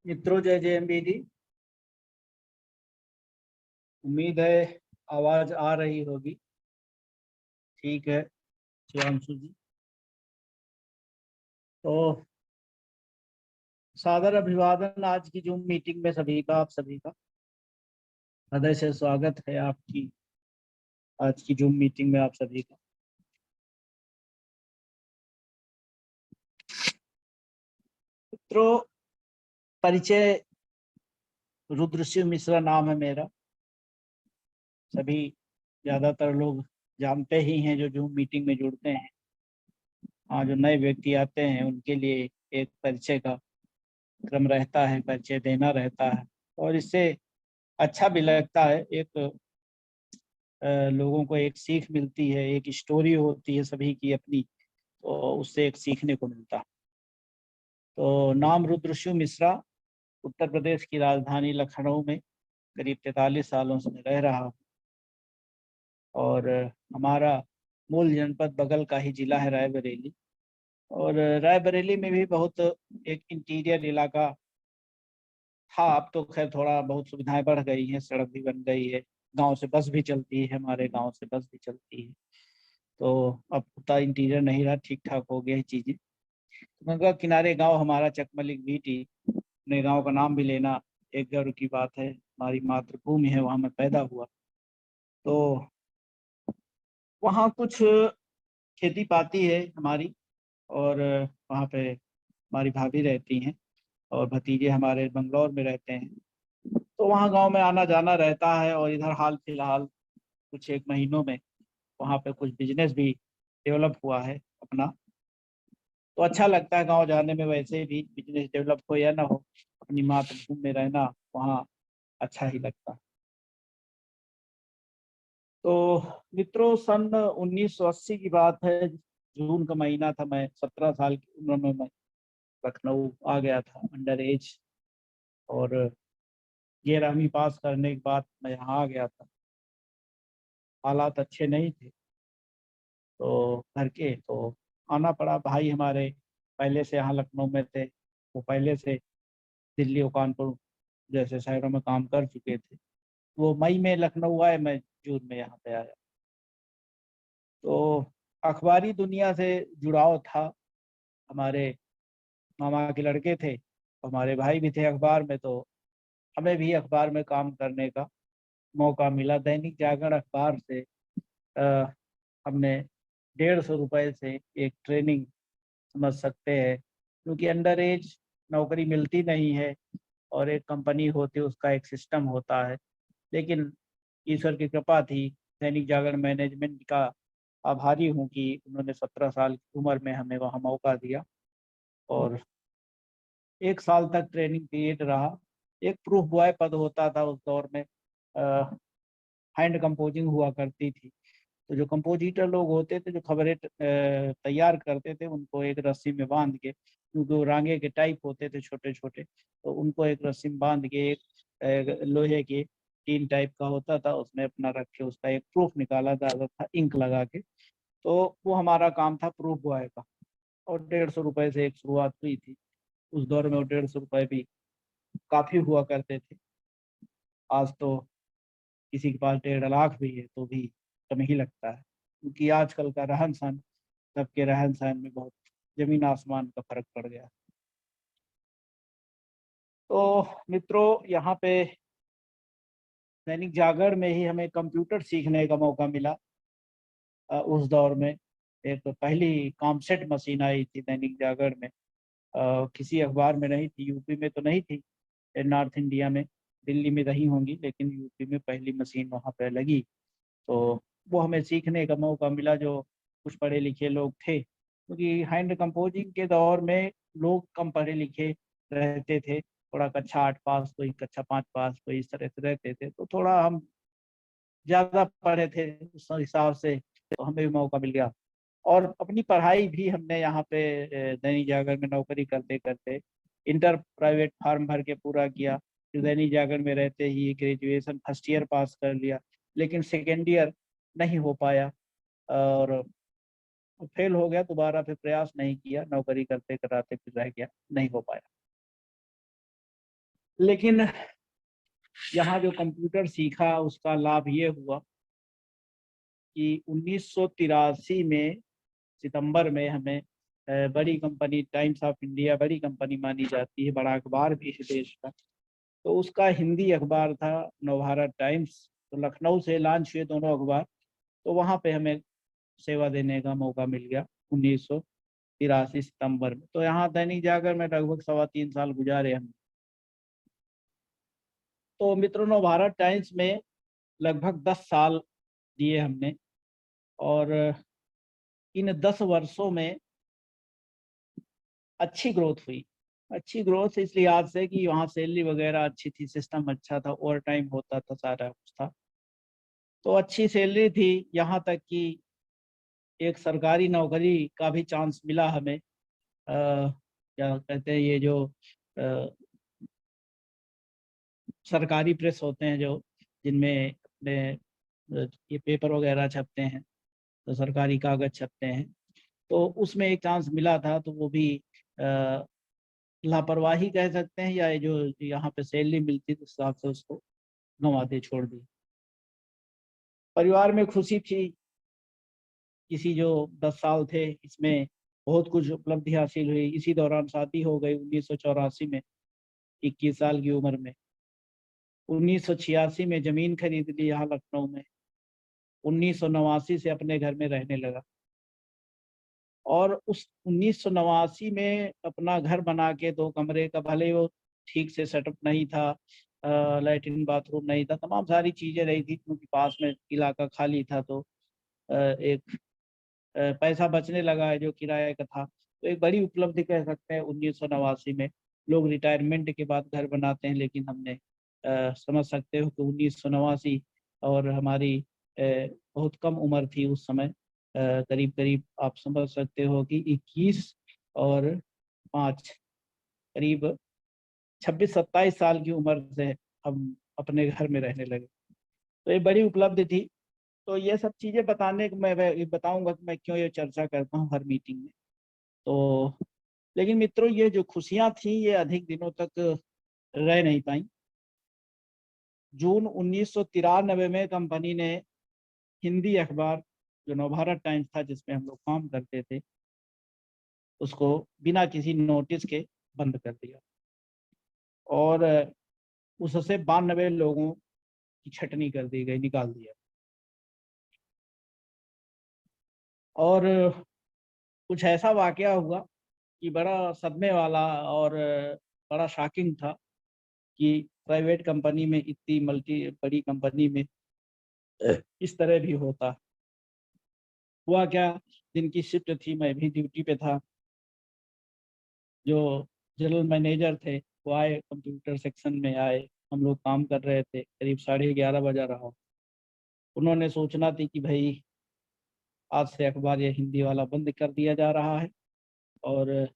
मित्रों, जय जय एमबीडी। उम्मीद है आवाज आ रही होगी। ठीक है शिवांशु जी, तो सादर अभिवादन। आज की जूम मीटिंग में सभी का, आप सभी का हृदय से स्वागत है। आपकी आज की जूम मीटिंग में आप सभी का मित्रों, परिचय रुद्रशिव मिश्रा नाम है मेरा। सभी ज्यादातर लोग जानते ही हैं जो जूम मीटिंग में जुड़ते हैं। जो नए व्यक्ति आते हैं उनके लिए एक परिचय का क्रम रहता है, परिचय देना रहता है और इससे अच्छा भी लगता है। एक लोगों को एक सीख मिलती है, एक स्टोरी होती है सभी की अपनी, तो उससे एक सीखने को मिलता है। तो नाम रुद्रशिव मिश्रा, उत्तर प्रदेश की राजधानी लखनऊ में करीब 43 सालों से मैं रह रहा हूँ और हमारा मूल जनपद बगल का ही जिला है रायबरेली। और रायबरेली में भी बहुत एक इंटीरियर इलाका था। अब तो खैर थोड़ा बहुत सुविधाएं बढ़ गई हैं, सड़क भी बन गई है, गांव से बस भी चलती है, हमारे गांव से बस भी चलती है। तो अब उतना इंटीरियर नहीं रहा, ठीक ठाक हो गया है चीजें। तो गंगा किनारे गांव हमारा चकमलिक बीटी। अपने गांव का नाम भी लेना एक गर्व की बात है। हमारी मातृभूमि है, वहां मैं पैदा हुआ। तो वहाँ कुछ खेती पाती है हमारी, और वहाँ पे हमारी भाभी रहती हैं और भतीजे हमारे बंगलौर में रहते हैं। तो वहाँ गांव में आना जाना रहता है। और इधर हाल फिलहाल कुछ एक महीनों में वहाँ पे कुछ बिजनेस भी डेवलप हुआ है अपना। तो अच्छा लगता है गांव जाने में। वैसे भी बिजनेस डेवलप हो या ना हो, अपनी मातृभूमि में रहना वहाँ अच्छा ही लगता है। तो मित्रों, सन 1980 की बात है। जून का महीना था। मैं 17 साल की उम्र में मैं लखनऊ आ गया था अंडर एज। और 11वीं पास करने के बाद मैं यहाँ आ गया था। हालात अच्छे नहीं थे तो घर के, तो आना पड़ा। भाई हमारे पहले से यहाँ लखनऊ में थे, वो पहले से दिल्ली और कानपुर जैसे शहरों में काम कर चुके थे। वो मई में लखनऊ आए, मैं जून में यहाँ पे आया। तो अखबारी दुनिया से जुड़ाव था। हमारे मामा के लड़के थे, हमारे भाई भी थे अखबार में, तो हमें भी अखबार में काम करने का मौका मिला। दैनिक जागरण अखबार से अ, हमने 150 रुपये से एक ट्रेनिंग, समझ सकते हैं, क्योंकि अंडर एज नौकरी मिलती नहीं है और एक कंपनी होती है, उसका एक सिस्टम होता है। लेकिन ईश्वर की कृपा थी, दैनिक जागरण मैनेजमेंट का आभारी हूँ कि उन्होंने 17 साल की उम्र में हमें वहाँ मौका दिया। और 1 साल तक ट्रेनिंग पीरियड रहा। एक प्रूफ बॉय पद होता था उस दौर में। हैंड कंपोजिंग हुआ करती थी। तो जो कंपोजिटर लोग होते थे, जो खबरें तैयार करते थे, उनको एक रस्सी में बांध के, क्योंकि वो रांगे के टाइप होते थे छोटे छोटे, तो उनको एक रस्सी में बांध के एक लोहे के टीन टाइप का होता था, उसमें अपना रख के उसका एक प्रूफ निकाला जाता था इंक लगा के। तो वो हमारा काम था प्रूफ बॉय का। और 150 रुपये से एक शुरुआत हुई थी। उस दौर में वो 150 रुपये भी काफी हुआ करते थे। आज तो किसी के पास 1.5 लाख भी है तो भी कम ही लगता है, क्योंकि आजकल का रहन सहन, सबके रहन सहन में बहुत जमीन आसमान का फर्क पड़ गया। तो मित्रों, यहाँ पे दैनिक जागरण में ही हमें कंप्यूटर सीखने का मौका मिला। उस दौर में एक पहली कॉमसेट मशीन आई थी दैनिक जागरण में। किसी अखबार में नहीं थी, यूपी में तो नहीं थी, नॉर्थ इंडिया में, दिल्ली में रही होंगी, लेकिन यूपी में पहली मशीन वहाँ पे लगी। तो वो हमें सीखने का मौका मिला, जो कुछ पढ़े लिखे लोग थे, क्योंकि हैंड कंपोजिंग के दौर में लोग कम पढ़े लिखे रहते थे। थोड़ा कक्षा 8 पास, कोई कक्षा 5 पास, कोई इस तरह से रहते थे। तो थोड़ा हम ज़्यादा पढ़े थे उस हिसाब से, तो हमें भी मौका मिल गया। और अपनी पढ़ाई भी हमने यहाँ पे दैनिक जागरण में नौकरी करते करते इंटर प्राइवेट फार्म भर के पूरा किया। फिर दैनिक जागरण में रहते ही ग्रेजुएशन फर्स्ट ईयर पास कर लिया, लेकिन सेकेंड ईयर नहीं हो पाया और फेल हो गया। दोबारा फिर प्रयास नहीं किया, नौकरी करते कराते फिर रह गया, नहीं हो पाया। लेकिन यहाँ जो कंप्यूटर सीखा उसका लाभ ये हुआ कि 1983 में सितंबर में हमें बड़ी कंपनी टाइम्स ऑफ इंडिया बड़ी कंपनी मानी जाती है, बड़ा अखबार भी है देश का, तो उसका हिंदी अखबार था नवभारत टाइम्स। तो लखनऊ से लॉन्च हुए दोनों अखबार, तो वहाँ पे हमें सेवा देने का मौका मिल गया 1983 सितंबर में। तो यहाँ दैनिक जागरण में लगभग 3.25 साल गुजारे हम। तो मित्रों, नवभारत टाइम्स में लगभग 10 साल दिए हमने, और इन 10 वर्षों में अच्छी ग्रोथ हुई। अच्छी ग्रोथ इस लिहाज से कि वहाँ सैलरी वगैरह अच्छी थी, सिस्टम अच्छा था, ओवर टाइम होता था, सारा कुछ था, तो अच्छी सैलरी थी। यहाँ तक कि एक सरकारी नौकरी का भी चांस मिला हमें। क्या कहते हैं, ये जो अ, सरकारी प्रेस होते हैं जो, जिनमें अपने ये पेपर वगैरह छपते हैं, तो सरकारी कागज छपते हैं, तो उसमें एक चांस मिला था। तो वो भी लापरवाही कह सकते हैं, या ये जो यहाँ पे सैलरी मिलती थी उस हिसाब से उसको गंवा दे छोड़ दी। परिवार में खुशी थी, किसी जो 10 साल थे इसमें बहुत कुछ उपलब्धि हासिल हुई। इसी दौरान शादी हो गई 1984 में, 21 साल की उम्र में। 1986 में जमीन खरीद ली यहाँ लखनऊ में। 1989 से अपने घर में रहने लगा, और उस 1989 में अपना घर बना के 2 कमरे का, भले वो ठीक से सेटअप नहीं था, लैट्रिन बाथरूम नहीं था, तमाम सारी चीज़ें रही थी, क्योंकि पास में इलाका खाली था, तो एक पैसा बचने लगा है जो किराए का था। तो एक बड़ी उपलब्धि कह सकते हैं 1989 में। लोग रिटायरमेंट के बाद घर बनाते हैं, लेकिन हमने समझ सकते हो कि 1989, और हमारी बहुत कम उम्र थी उस समय, करीब करीब आप समझ सकते हो कि 21 और 5, करीब 26-27 साल की उम्र से हम अपने घर में रहने लगे। तो ये बड़ी उपलब्धि थी। तो ये सब चीज़ें बताने को मैं बताऊंगा कि मैं क्यों ये चर्चा करता हूँ हर मीटिंग में। तो लेकिन मित्रों, ये जो खुशियां थी ये अधिक दिनों तक रह नहीं पाई। जून 1993 में कंपनी ने हिंदी अखबार जो नवभारत टाइम्स था, जिसमें हम लोग काम करते थे, उसको बिना किसी नोटिस के बंद कर दिया, और उससे 92 लोगों की छटनी कर दी गई, निकाल दिया। और कुछ ऐसा वाकया हुआ कि बड़ा सदमे वाला और बड़ा शॉकिंग था कि प्राइवेट कंपनी में, इतनी मल्टी बड़ी कंपनी में इस तरह भी होता। हुआ क्या, दिन की शिफ्ट थी, मैं भी ड्यूटी पे था। जो जनरल मैनेजर थे वो आए, कंप्यूटर सेक्शन में आए, हम लोग काम कर रहे थे, करीब 11:30 बजा रहा। उन्होंने सूचना दी कि भाई आज से अखबार ये हिंदी वाला बंद कर दिया जा रहा है, और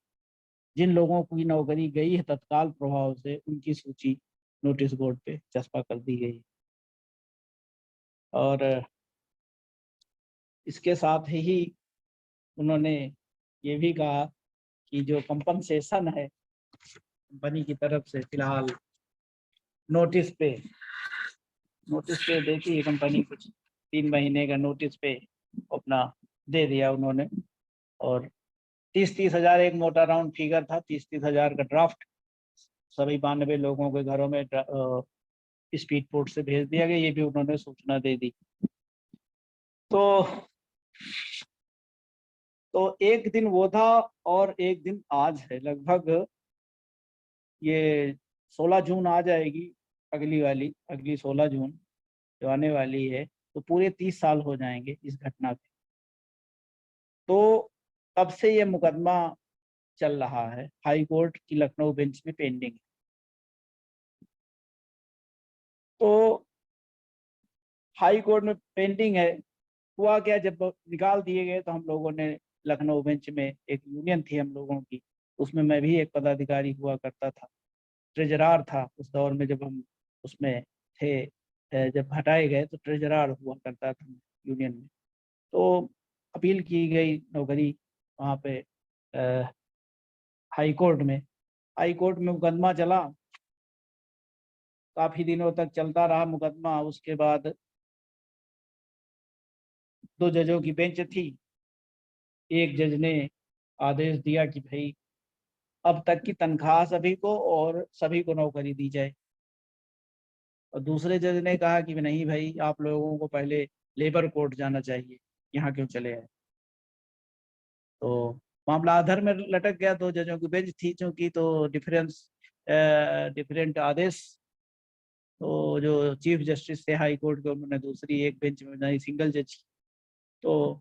जिन लोगों की नौकरी गई है तत्काल प्रभाव से, उनकी सूची नोटिस बोर्ड पे चस्पा कर दी गई। और इसके साथ ही उन्होंने ये भी कहा कि जो कंपनसेशन है कंपनी की तरफ से, फिलहाल नोटिस पे देखी है कंपनी, कुछ 3 महीने का नोटिस पे अपना दे दिया उन्होंने। और 30-30 हज़ार एक मोटा राउंड फिगर था, 30-30 हज़ार का ड्राफ्ट सभी 92 लोगों के घरों में स्पीड पोस्ट से भेज दिया गया, ये भी उन्होंने सूचना दे दी। तो एक दिन वो था, और एक दिन आज है। लगभग ये 16 जून आ जाएगी, अगली 16 जून जो आने वाली है, तो पूरे 30 साल हो जाएंगे इस घटना पे। तो तब से ये मुकदमा चल रहा है, हाई कोर्ट की लखनऊ बेंच में पेंडिंग है। तो हाई कोर्ट में पेंडिंग है। हुआ क्या, जब निकाल दिए गए तो हम लोगों ने लखनऊ बेंच में, एक यूनियन थी हम लोगों की, उसमें मैं भी एक पदाधिकारी हुआ करता था, ट्रेजरार था उस दौर में जब हम उसमें थे। जब हटाए गए तो ट्रेजरार हुआ करता था यूनियन में। तो अपील की गई नौकरी वहाँ पे हाई कोर्ट में। हाई कोर्ट में मुकदमा चला, काफी दिनों तक चलता रहा मुकदमा। उसके बाद 2 जजों की बेंच थी। एक जज ने आदेश दिया कि भाई अब तक की तनख्वाह सभी को और सभी को नौकरी दी जाए, और दूसरे जज ने कहा कि नहीं भाई, आप लोगों को पहले लेबर कोर्ट जाना चाहिए, यहाँ क्यों चले आए। तो मामला अधर में लटक गया। 2 जजों की बेंच थी चूंकि, तो डिफरेंट आदेश। तो जो चीफ जस्टिस थे हाई कोर्ट के, उन्होंने दूसरी एक बेंच में बनाई, सिंगल जज। तो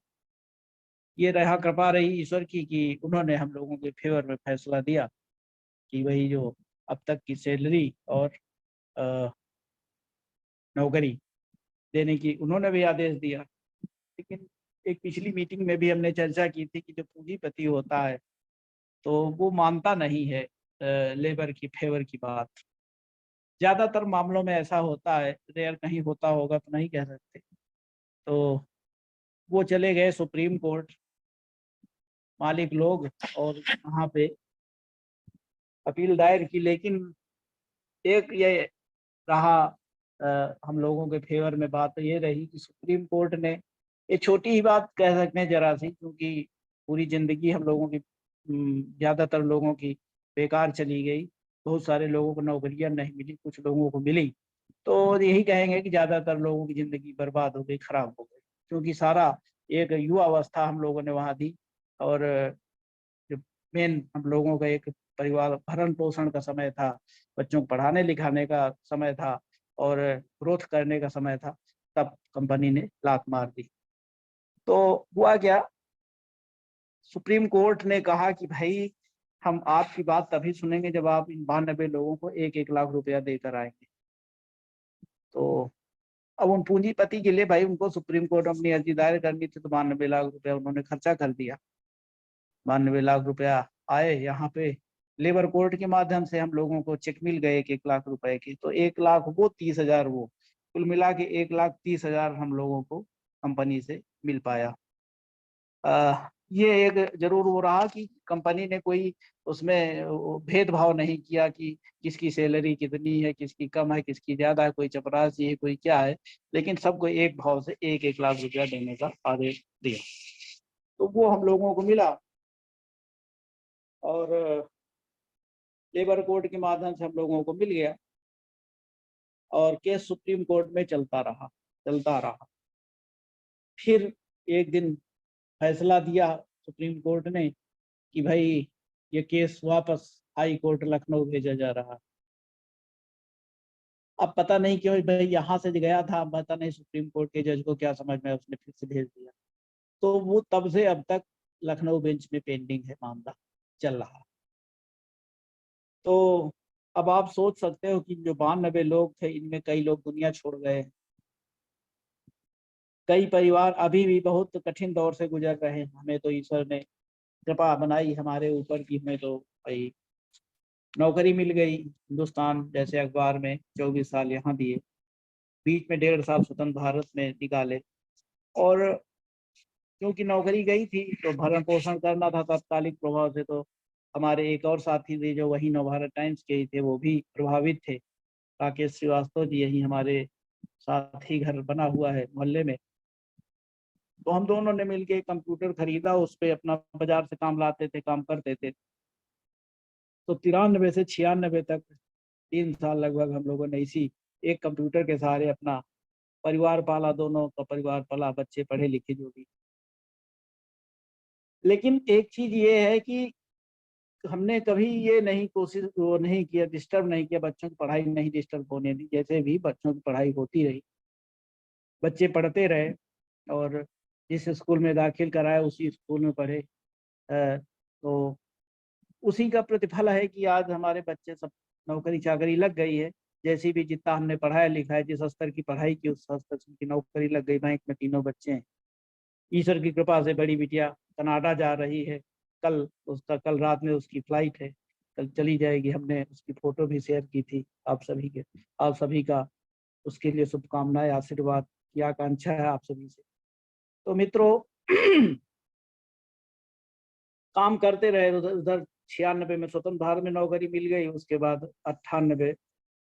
ये रहा कृपा रही ईश्वर की कि उन्होंने हम लोगों के फेवर में फैसला दिया कि वही जो अब तक की सैलरी और अ, नौकरी देने की उन्होंने भी आदेश दिया। लेकिन एक पिछली मीटिंग में भी हमने चर्चा की थी कि जो पूंजीपति होता है तो वो मानता नहीं है लेबर की फेवर की बात। ज्यादातर मामलों में ऐसा होता है, रेयर कहीं होता होगा तो नहीं कह सकते। तो वो चले गए सुप्रीम कोर्ट, मालिक लोग, और वहाँ पे अपील दायर की। लेकिन एक ये रहा हम लोगों के फेवर में बात ये रही कि सुप्रीम कोर्ट ने, ये छोटी ही बात कह सकते हैं जरा सी, क्योंकि पूरी जिंदगी हम लोगों की, ज्यादातर लोगों की बेकार चली गई। बहुत सारे लोगों को नौकरियां नहीं मिली, कुछ लोगों को मिली। तो यही कहेंगे कि ज्यादातर लोगों की जिंदगी बर्बाद हो गई, खराब हो गई, क्योंकि सारा एक युवा अवस्था हम लोगों ने वहां दी। और जो मेन हम लोगों का एक परिवार भरण पोषण का समय था, बच्चों को पढ़ाने लिखाने का समय था, और ग्रोथ करने का समय था, तब कंपनी ने लात मार दी। तो हुआ क्या, सुप्रीम कोर्ट ने कहा कि भाई हम आपकी बात तभी सुनेंगे जब आप इन 92 लोगों को 1-1 लाख रुपया देकर आएंगे। तो अब उन पूंजीपति के लिए भाई उनको सुप्रीम कोर्ट में अपनी अर्जी दायर करनी थी, तो 92 लाख रुपया उन्होंने खर्चा कर दिया। 92 लाख रुपया आए यहाँ पे। लेबर कोर्ट के माध्यम से हम लोगों को चेक मिल गए 1-1 लाख रुपए की। तो 1 लाख वो, 30,000 वो, कुल मिला के 1,30,000 हम लोगों को कंपनी से मिल पाया। ये एक जरूर वो रहा कि कंपनी ने कोई उसमें भेदभाव नहीं किया कि किसकी सैलरी कितनी है, किसकी कम है, किसकी ज्यादा है, कोई चपरासी है, कोई क्या है। लेकिन सबको एक भाव से 1-1 लाख रुपया देने का आदेश दिया। तो वो हम लोगों को मिला, और लेबर कोर्ट के माध्यम से हम लोगों को मिल गया, और केस सुप्रीम कोर्ट में चलता रहा। फिर एक दिन फैसला दिया सुप्रीम कोर्ट ने कि भाई ये केस वापस हाई कोर्ट लखनऊ भेजा जा रहा। अब पता नहीं क्यों भाई यहाँ से गया था, पता नहीं सुप्रीम कोर्ट के जज को क्या समझ में, उसने फिर से भेज दिया। तो वो तब से अब तक लखनऊ बेंच में पेंडिंग है, मामला चल रहा। तो अब आप सोच सकते हो कि जो 92 लोग थे, इनमें कई लोग दुनिया छोड़ गए। कई परिवार अभी भी बहुत कठिन दौर से गुजर रहे हैं। हमें तो ईश्वर ने कृपा बनाई हमारे ऊपर की, हमें तो भाई नौकरी मिल गई हिंदुस्तान जैसे अखबार में, 24 साल यहाँ दिए, बीच में 1.5 साल स्वतंत्र भारत में निकाले। और क्योंकि नौकरी गई थी तो भरण पोषण करना था तात्कालिक प्रभाव से। तो हमारे एक और साथी थे जो वही नवभारत टाइम्स के ही थे, वो भी प्रभावित थे। राकेश श्रीवास्तव जी यही हमारे साथ ही घर बना हुआ है मोहल्ले में। तो हम दोनों ने मिलके कंप्यूटर खरीदा, उस पर अपना बाजार से काम लाते थे, काम करते थे। तो 93 से 96 तक 3 साल लगभग हम लोगों ने इसी एक कंप्यूटर के सहारे अपना परिवार पाला, दोनों का परिवार पाला, बच्चे पढ़े लिखे जो भी। लेकिन एक चीज ये है कि हमने कभी ये नहीं कोशिश वो नहीं किया, डिस्टर्ब नहीं किया, बच्चों की पढ़ाई नहीं डिस्टर्ब होने दी। जैसे भी बच्चों की पढ़ाई होती रही, बच्चे पढ़ते रहे, और जिस स्कूल में दाखिल कराया उसी स्कूल में पढ़े। तो उसी का प्रतिफल है कि आज हमारे बच्चे सब नौकरी चाकरी लग गई है। जैसी भी जितना हमने पढ़ाया लिखा है, जिस स्तर की पढ़ाई की उस स्तर की नौकरी लग गई। बैंक में तीनों बच्चे हैं। ईश्वर की कृपा से बड़ी बिटिया कनाडा जा रही है, कल रात में उसकी फ्लाइट है, कल चली जाएगी। हमने उसकी फोटो भी शेयर की थी आप सभी का उसके लिए शुभकामनाएं, आशीर्वाद की आकांक्षा है आप सभी से। तो मित्रों काम करते रहे उधर उधर। 96 में स्वतंत्र भारत में नौकरी मिल गई, उसके बाद 98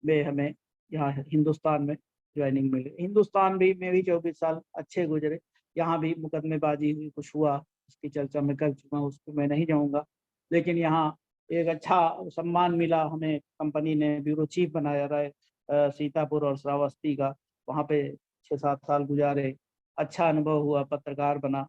में हमें यहाँ हिंदुस्तान में ज्वाइनिंग मिली। हिंदुस्तान भी में भी 24 साल अच्छे गुजरे। यहाँ भी मुकदमेबाजी हुई, कुछ हुआ, उसकी चर्चा मैं कर चुका हूँ, उसको मैं नहीं जाऊँगा। लेकिन यहाँ एक अच्छा सम्मान मिला हमें, कंपनी ने ब्यूरो चीफ बनाया रहे सीतापुर और श्रावस्ती का। वहाँ पे 6-7 साल गुजारे, अच्छा अनुभव हुआ, पत्रकार बना।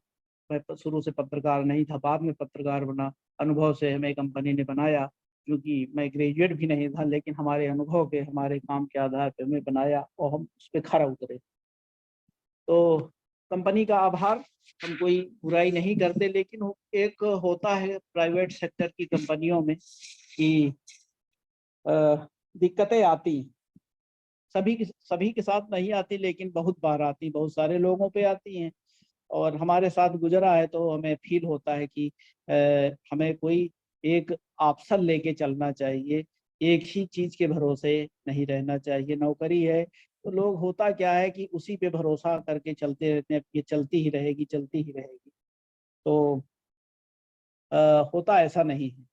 मैं शुरू से पत्रकार नहीं था, बाद में पत्रकार बना। अनुभव से हमें कंपनी ने बनाया, क्योंकि मैं ग्रेजुएट भी नहीं था, लेकिन हमारे अनुभव के, हमारे काम के आधार पर हमें बनाया और हम उस पर खरा उतरे। तो कंपनी का आभार, हम कोई बुराई नहीं करते, लेकिन एक होता है प्राइवेट सेक्टर की कंपनियों में कि दिक्कतें आती, सभी के साथ नहीं आती, लेकिन बहुत बार आती, बहुत सारे लोगों पे आती हैं। और हमारे साथ गुजरा है तो हमें फील होता है कि हमें कोई एक ऑप्शन लेके चलना चाहिए, एक ही चीज के भरोसे नहीं रहना चाहिए। नौकरी है तो लोग, होता क्या है कि उसी पे भरोसा करके चलते रहते हैं, ये चलती ही रहेगी, चलती ही रहेगी। तो होता ऐसा नहीं है।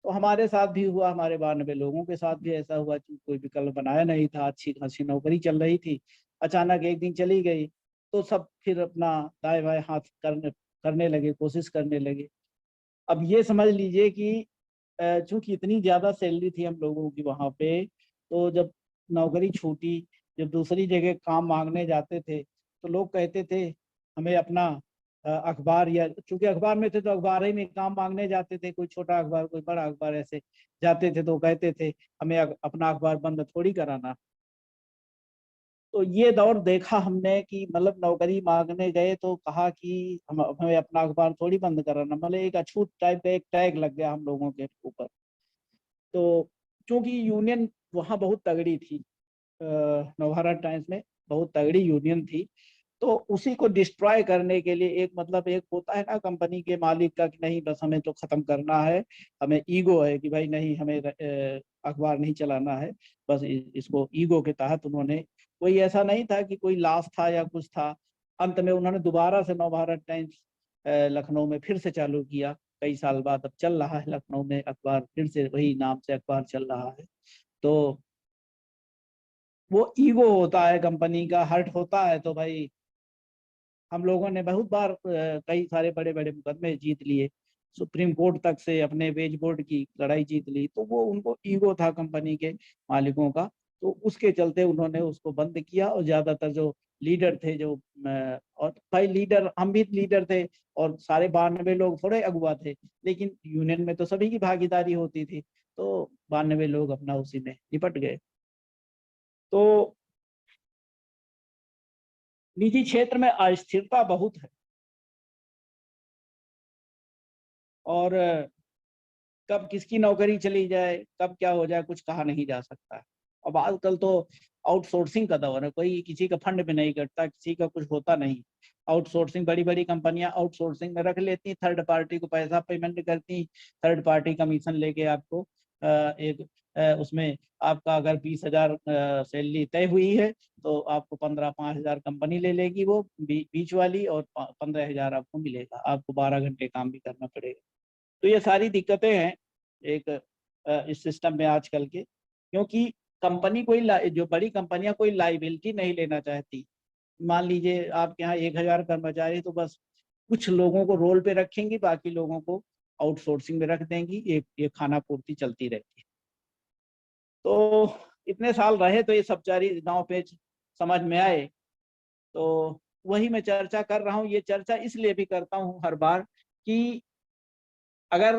तो हमारे साथ भी हुआ, हमारे 92 लोगों के साथ भी ऐसा हुआ कि कोई विकल्प बनाया नहीं था, अच्छी खासी नौकरी चल रही थी, अचानक एक दिन चली गई, तो सब फिर अपना दाएं बाएं हाथ करने करने लगे, कोशिश करने लगे। अब ये समझ लीजिए कि चूंकि इतनी ज़्यादा सैलरी थी हम लोगों की वहाँ पे, तो जब नौकरी छूटी, जब दूसरी जगह काम मांगने जाते थे, तो लोग कहते थे हमें अपना अखबार, या चूंकि अखबार में थे तो अखबार ही में काम मांगने जाते थे, कोई छोटा अखबार कोई बड़ा अखबार ऐसे जाते थे, तो कहते थे हमें अपना अखबार बंद थोड़ी कराना। तो ये दौर देखा हमने कि मतलब नौकरी मांगने गए तो कहा कि हमें अपना अखबार थोड़ी बंद कराना, मतलब एक अछूत टाइप का एक टैग लग गया हम लोगों के ऊपर। तो क्योंकि यूनियन वहाँ बहुत तगड़ी थी, नवभारत टाइम्स में बहुत तगड़ी यूनियन थी, तो उसी को डिस्ट्रॉय करने के लिए एक, मतलब एक होता है ना कंपनी के मालिक का कि नहीं बस हमें तो खत्म करना है, हमें ईगो है कि भाई नहीं हमें अखबार नहीं चलाना है, बस इसको ईगो के तहत उन्होंने, कोई ऐसा नहीं था कि कोई लाभ था या कुछ था। अंत में उन्होंने दोबारा से नवभारत टाइम्स लखनऊ में फिर से चालू किया, कई साल बाद अब चल रहा है लखनऊ में अखबार, फिर से वही नाम से अखबार चल रहा है। तो वो ईगो होता है कंपनी का, हर्ट होता है, तो भाई हम लोगों ने बहुत बार कई सारे बड़े बड़े मुकदमे जीत लिए, सुप्रीम कोर्ट तक से अपने वेज बोर्ड की लड़ाई जीत ली। तो वो उनको ईगो था कंपनी के मालिकों का, तो उसके चलते उन्होंने उसको बंद किया। और ज्यादातर जो लीडर थे, जो और भाई लीडर, हम भी लीडर थे, और सारे 92 लोग थोड़े अगुआ थे, लेकिन यूनियन में तो सभी की भागीदारी होती थी, तो 92 लोग अपना उसी में निपट गए। तो निजी क्षेत्र में अस्थिरता बहुत है, और कब किसकी नौकरी चली जाए, कब क्या हो जाए, कुछ कहा नहीं जा सकता है। अब आजकल तो आउटसोर्सिंग का दौर है, कोई किसी का फंड में नहीं कटता, किसी का कुछ होता नहीं। आउटसोर्सिंग, बड़ी बड़ी कंपनियां आउटसोर्सिंग में रख लेती, थर्ड पार्टी को पैसा पेमेंट करती, थर्ड पार्टी कमीशन लेके आपको एक उसमें आपका अगर 20,000 सैलरी तय हुई है, तो आपको 5,000 कंपनी ले लेगी वो बीच वाली, और 15,000 आपको मिलेगा, आपको 12 घंटे काम भी करना पड़ेगा। तो ये सारी दिक्कतें हैं एक इस सिस्टम में आजकल के, क्योंकि कंपनी कोई जो बड़ी कंपनियां कोई लाइबिलिटी नहीं लेना चाहती। मान लीजिए आपके यहाँ 1,000 कर्मचारी, तो बस कुछ लोगों को रोल पे रखेंगी, बाकी लोगों को आउटसोर्सिंग में रख देंगी, ये खाना पूर्ति चलती रहती है। तो इतने साल रहे तो ये सब चारी गाँव पे समझ में आए। तो वही मैं चर्चा कर रहा हूँ, ये चर्चा इसलिए भी करता हूँ हर बार कि अगर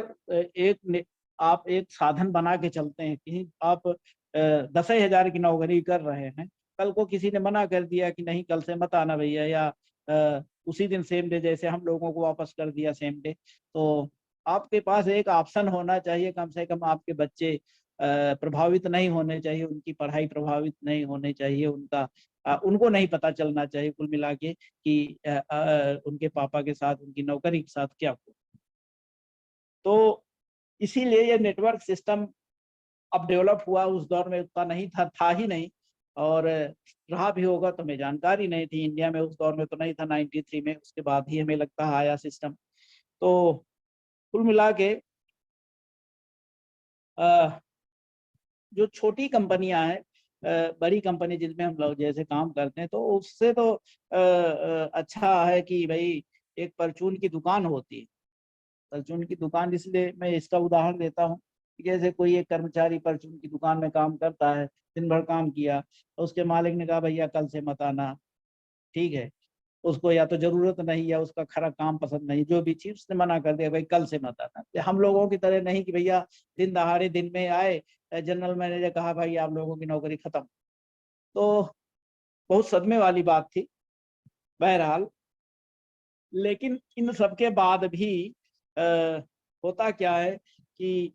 आप एक साधन बना के चलते हैं कि आप 10,000 की नौकरी कर रहे हैं, कल को किसी ने मना कर दिया कि नहीं कल से मत आना भैया, या उसी दिन सेम डे, जैसे हम लोगों को वापस कर दिया सेम डे, तो आपके पास एक ऑप्शन होना चाहिए, कम से कम आपके बच्चे प्रभावित नहीं होने चाहिए, उनकी पढ़ाई प्रभावित नहीं होने चाहिए, उनको नहीं पता चलना चाहिए कुल मिला के कि उनके पापा के साथ, उनकी नौकरी के साथ क्या हुआ। तो इसीलिए ये नेटवर्क सिस्टम अब डेवलप हुआ, उस दौर में उतना नहीं था ही नहीं, और रहा भी होगा तो हमें जानकारी नहीं थी, इंडिया में उस दौर में तो नहीं था, 93 में, उसके बाद ही हमें लगता है आया सिस्टम। तो कुल मिला के जो छोटी कंपनियां हैं बड़ी कंपनी जिसमें हम लोग जैसे काम करते हैं, तो उससे तो अच्छा है कि भाई एक परचून की दुकान होती है। परचून की दुकान, इसलिए मैं इसका उदाहरण देता हूँ कि जैसे कोई एक कर्मचारी परचून की दुकान में काम करता है, दिन भर काम किया, तो उसके मालिक ने कहा भैया कल से मत आना, ठीक है। उसको या तो जरूरत नहीं या उसका खरा काम पसंद नहीं, जो भी चीज, उसने मना कर दिया भाई कल से मत आना। तो हम लोगों की तरह नहीं कि भैया दिन दहाड़े दिन में आए, जनरल मैनेजर कहा भाई आप लोगों की नौकरी खत्म। तो बहुत सदमे वाली बात थी। बहरहाल, लेकिन इन सब के बाद भी आ, होता क्या है कि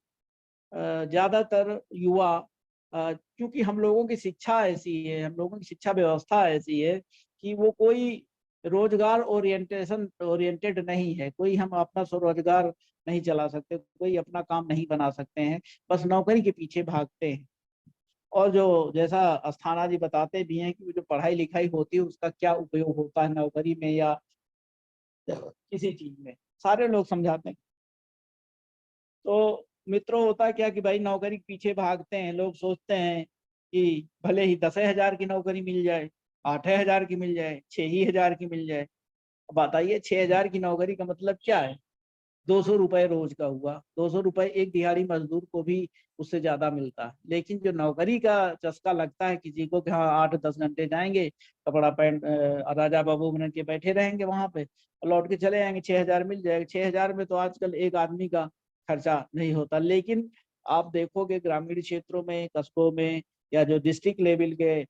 ज्यादातर युवा, क्योंकि हम लोगों की शिक्षा ऐसी है, हम लोगों की शिक्षा व्यवस्था ऐसी है कि वो कोई रोजगार ओरिएंटेड नहीं है। कोई हम अपना स्वरोजगार नहीं चला सकते, कोई अपना काम नहीं बना सकते हैं, बस नौकरी के पीछे भागते हैं। और जो जैसा अस्थाना जी बताते भी हैं कि वो जो पढ़ाई लिखाई होती है उसका क्या उपयोग होता है नौकरी में या किसी चीज में, सारे लोग समझाते हैं। तो मित्रों, होता क्या कि भाई नौकरी के पीछे भागते हैं, लोग सोचते हैं कि भले ही 10,000 की नौकरी मिल जाए, 8,000 की मिल जाए, 6,000 की मिल जाए। अब बताइए 6,000 की नौकरी का मतलब क्या है? 200 रुपये रोज का हुआ, 200 रुपये एक दिहाड़ी मजदूर को भी उससे ज्यादा मिलता है। लेकिन जो नौकरी का चस्का लगता है किसी को कि हाँ 8-10 घंटे जाएंगे, कपड़ा पैंट राजा बाबू बन के बैठे रहेंगे वहां पे, और लौट के चले आएंगे, 6,000 मिल जाएगा। 6,000 में तो आजकल एक आदमी का खर्चा नहीं होता। लेकिन आप देखोगे ग्रामीण क्षेत्रों में, कस्बों में, या जो डिस्ट्रिक्ट लेवल के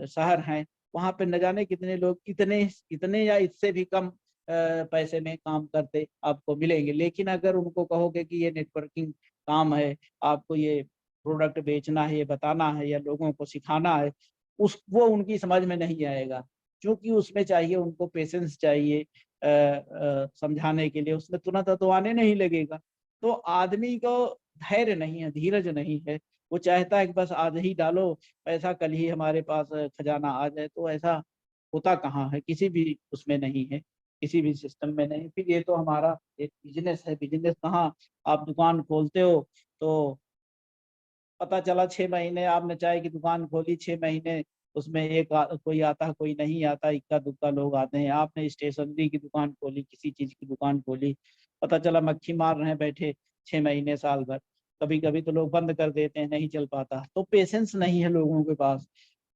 शहर हैं, वहां पे न जाने कितने लोग इतने इतने या इससे भी कम पैसे में काम करते आपको मिलेंगे। लेकिन अगर उनको कहोगे कि ये नेटवर्किंग काम है, आपको ये प्रोडक्ट बेचना है, ये बताना है या लोगों को सिखाना है, उस वो उनकी समझ में नहीं आएगा। क्योंकि उसमें चाहिए उनको पेशेंस चाहिए, समझाने के लिए उसमें तुरंत तो आने नहीं लगेगा। तो आदमी को धैर्य नहीं है, धीरज नहीं है। वो चाहता है कि बस आज ही डालो पैसा, कल ही हमारे पास खजाना आ जाए। तो ऐसा होता कहाँ है, किसी भी उसमें नहीं है, किसी भी सिस्टम में नहीं। फिर ये तो हमारा एक बिजनेस है, बिजनेस कहाँ, आप दुकान खोलते हो तो पता चला 6 महीने आपने चाय की दुकान खोली, 6 महीने उसमें कोई आता कोई नहीं आता, इक्का दुक्का लोग आते हैं। आपने स्टेशनरी की दुकान खोली, किसी चीज की दुकान खोली, पता चला मक्खी मार रहे हैं बैठे 6 महीने साल भर। कभी कभी तो लोग बंद कर देते हैं, नहीं चल पाता। तो पेशेंस नहीं है लोगों के पास।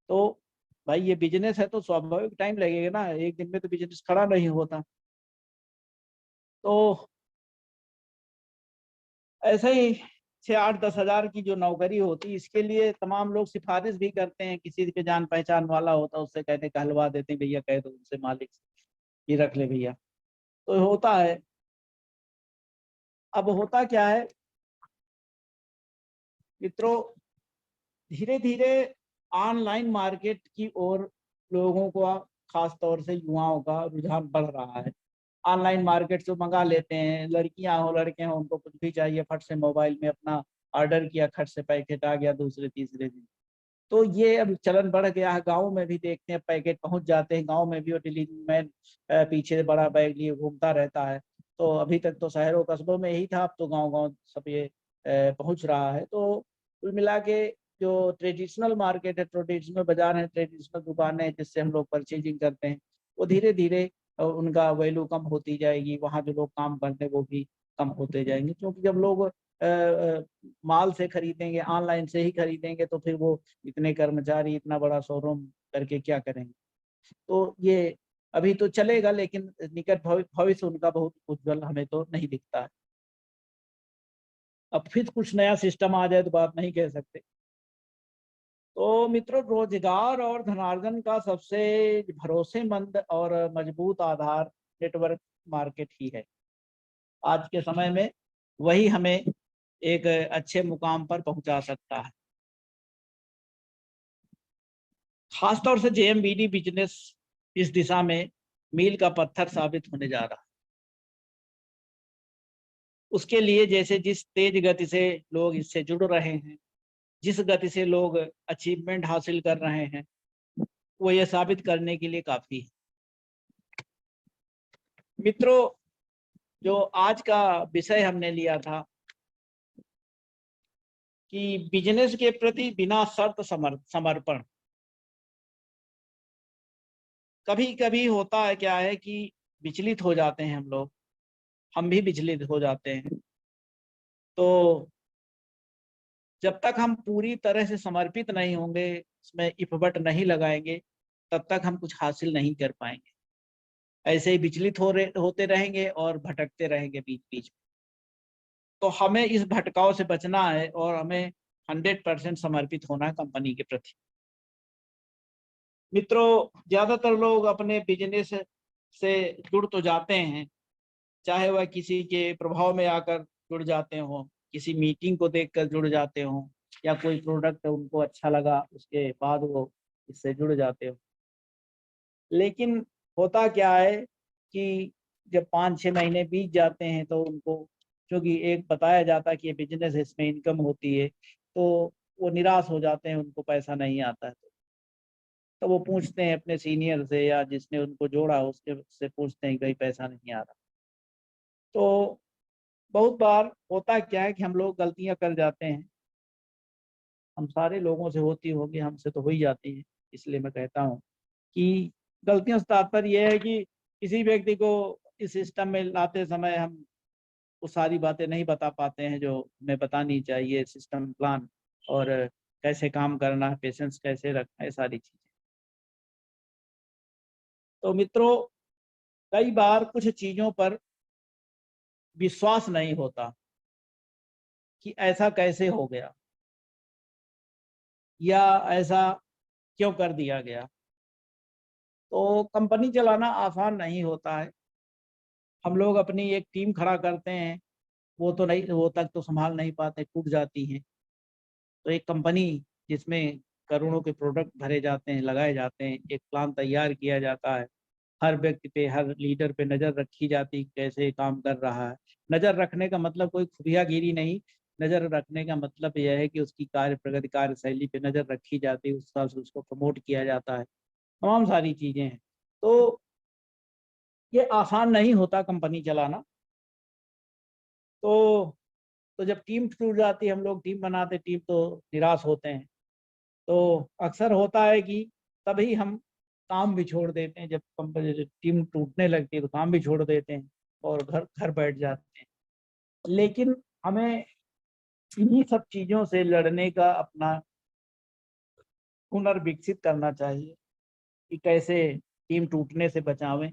तो भाई ये बिजनेस है तो स्वाभाविक टाइम लगेगा ना, एक दिन में तो बिजनेस खड़ा नहीं होता। तो ऐसे ही 6-8-10 हजार की जो नौकरी होती, इसके लिए तमाम लोग सिफारिश भी करते हैं, किसी के जान पहचान वाला होता है उससे कहते कहलवा देते हैं, भैया कह दो उनसे मालिक से ये रख ले भैया। तो होता है। अब होता क्या है मित्रों, धीरे धीरे ऑनलाइन मार्केट की ओर लोगों का, खास तौर से युवाओं का रुझान बढ़ रहा है। ऑनलाइन मार्केट से मंगा लेते हैं, लड़कियां हो लड़के हो, उनको कुछ भी चाहिए फट से मोबाइल में अपना ऑर्डर किया, खट से पैकेट आ गया दूसरे तीसरे दिन। तो ये अब चलन बढ़ गया है। गाँव में भी देखते हैं पैकेट पहुंच जाते हैं, गाँव में भी वो डिलीवरी मैन पीछे बड़ा बैग लिए घूमता रहता है। तो अभी तक तो शहरों कस्बों में ही था, अब तो गाँव गाँव सब ये पहुंच रहा है। तो कुल मिला के जो ट्रेडिशनल मार्केट है, ट्रेडिशनल बाजार है, ट्रेडिशनल दुकानें जिससे हम लोग परचेजिंग करते हैं, वो धीरे धीरे उनका वैल्यू कम होती जाएगी। वहाँ जो लोग काम करते हैं वो भी कम होते जाएंगे, क्योंकि जब लोग माल से खरीदेंगे, ऑनलाइन से ही खरीदेंगे, तो फिर वो इतने कर्मचारी, इतना बड़ा शोरूम करके क्या करेंगे। तो ये अभी तो चलेगा, लेकिन निकट भविष्य उनका बहुत उज्जवल हमें तो नहीं दिखता है। अब फिर कुछ नया सिस्टम आ जाए तो बात नहीं कह सकते। तो मित्रों, रोजगार और धनार्जन का सबसे भरोसेमंद और मजबूत आधार नेटवर्क मार्केट ही है। आज के समय में वही हमें एक अच्छे मुकाम पर पहुंचा सकता है। खासतौर से जेएमबीडी बिजनेस इस दिशा में मील का पत्थर साबित होने जा रहा है। उसके लिए जैसे जिस तेज गति से लोग इससे जुड़ रहे हैं, जिस गति से लोग अचीवमेंट हासिल कर रहे हैं, वो ये साबित करने के लिए काफी है। मित्रों, जो आज का विषय हमने लिया था कि बिजनेस के प्रति बिना शर्त समर्पण। कभी कभी होता है क्या है कि विचलित हो जाते हैं हम लोग, हम भी विचलित हो जाते हैं। तो जब तक हम पूरी तरह से समर्पित नहीं होंगे, इसमें इफर्ट नहीं लगाएंगे, तब तक हम कुछ हासिल नहीं कर पाएंगे। ऐसे ही विचलित होते रहेंगे और भटकते रहेंगे बीच बीच में। तो हमें इस भटकाव से बचना है और हमें 100% समर्पित होना है कंपनी के प्रति। मित्रों, ज्यादातर लोग अपने बिजनेस से जुड़ तो जाते हैं, चाहे वह किसी के प्रभाव में आकर जुड़ जाते हो, किसी मीटिंग को देखकर जुड़ जाते हो, या कोई प्रोडक्ट उनको अच्छा लगा उसके बाद वो इससे जुड़ जाते हो। लेकिन होता क्या है कि जब 5-6 महीने बीत जाते हैं तो उनको, क्योंकि एक बताया जाता है कि ये बिजनेस है, इसमें इनकम होती है, तो वो निराश हो जाते हैं, उनको पैसा नहीं आता है। तो वो पूछते हैं अपने सीनियर से या जिसने उनको जोड़ा उसके से पूछते हैं कि भाई पैसा नहीं आ रहा। तो बहुत बार होता क्या है कि हम लोग गलतियां कर जाते हैं। हम सारे लोगों से होती होगी, हमसे तो हो ही जाती है। इसलिए मैं कहता हूँ कि गलतियों से तात्पर्य यह है कि किसी व्यक्ति को इस सिस्टम में लाते समय हम वो सारी बातें नहीं बता पाते हैं जो हमें बतानी चाहिए, सिस्टम प्लान और कैसे काम करना है, पेशेंस कैसे रखना है, सारी चीजें। तो मित्रों, कई बार कुछ चीजों पर विश्वास नहीं होता कि ऐसा कैसे हो गया या ऐसा क्यों कर दिया गया। तो कंपनी चलाना आसान नहीं होता है। हम लोग अपनी एक टीम खड़ा करते हैं, वो तो नहीं, वो तक तो संभाल नहीं पाते, टूट जाती है। तो एक कंपनी जिसमें करोड़ों के प्रोडक्ट भरे जाते हैं, लगाए जाते हैं, एक प्लान तैयार किया जाता है, हर व्यक्ति पे, हर लीडर पे नज़र रखी जाती कैसे काम कर रहा है। नज़र रखने का मतलब कोई खुफियागिरी नहीं, नज़र रखने का मतलब यह है कि उसकी कार्य प्रगति, कार्यशैली पे नज़र रखी जाती है, उस हिसाब से उसको प्रमोट किया जाता है, तमाम सारी चीज़ें हैं। तो ये आसान नहीं होता कंपनी चलाना। तो जब टीम टूट जाती है, हम लोग टीम बनाते, टीम तो निराश होते हैं। तो अक्सर होता है कि तभी हम काम भी छोड़ देते हैं। जब कंपनी टीम टूटने लगती है तो काम भी छोड़ देते हैं और घर घर बैठ जाते हैं। लेकिन हमें इन्हीं सब चीज़ों से लड़ने का अपना हुनर विकसित करना चाहिए कि कैसे टीम टूटने से बचावें।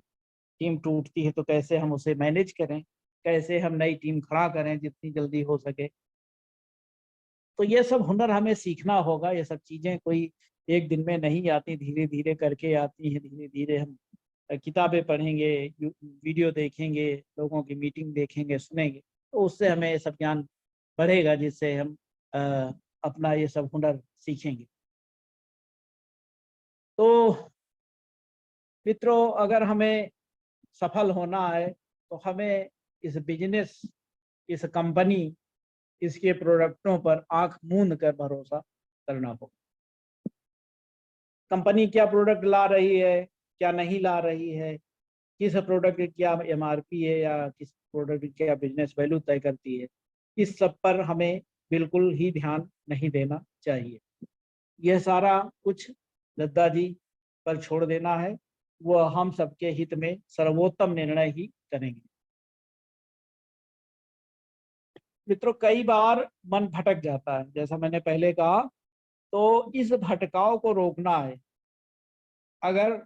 टीम टूटती है तो कैसे हम उसे मैनेज करें, कैसे हम नई टीम खड़ा करें जितनी जल्दी हो सके। तो ये सब हुनर हमें सीखना होगा। ये सब चीज़ें कोई एक दिन में नहीं आती, धीरे धीरे करके आती हैं। धीरे धीरे हम किताबें पढ़ेंगे, वीडियो देखेंगे, लोगों की मीटिंग देखेंगे, सुनेंगे, तो उससे हमें ये सब ज्ञान बढ़ेगा, जिससे हम अ, अपना ये सब हुनर सीखेंगे। तो मित्रों, अगर हमें सफल होना है तो हमें इस बिजनेस, इस कंपनी, इसके प्रोडक्टों पर आंख मूंद कर भरोसा करना होगा। कंपनी क्या प्रोडक्ट ला रही है, क्या नहीं ला रही है, किस प्रोडक्ट की क्या एमआरपी है, या किस प्रोडक्ट की क्या बिजनेस वैल्यू तय करती है, इस सब पर हमें बिल्कुल ही ध्यान नहीं देना चाहिए। यह सारा कुछ दत्ता जी पर छोड़ देना है। वह हम सबके हित में सर्वोत्तम निर्णय ही करेंगे। मित्रों, कई बार मन भटक जाता है, जैसा मैंने पहले कहा। तो इस भटकाव को रोकना है। अगर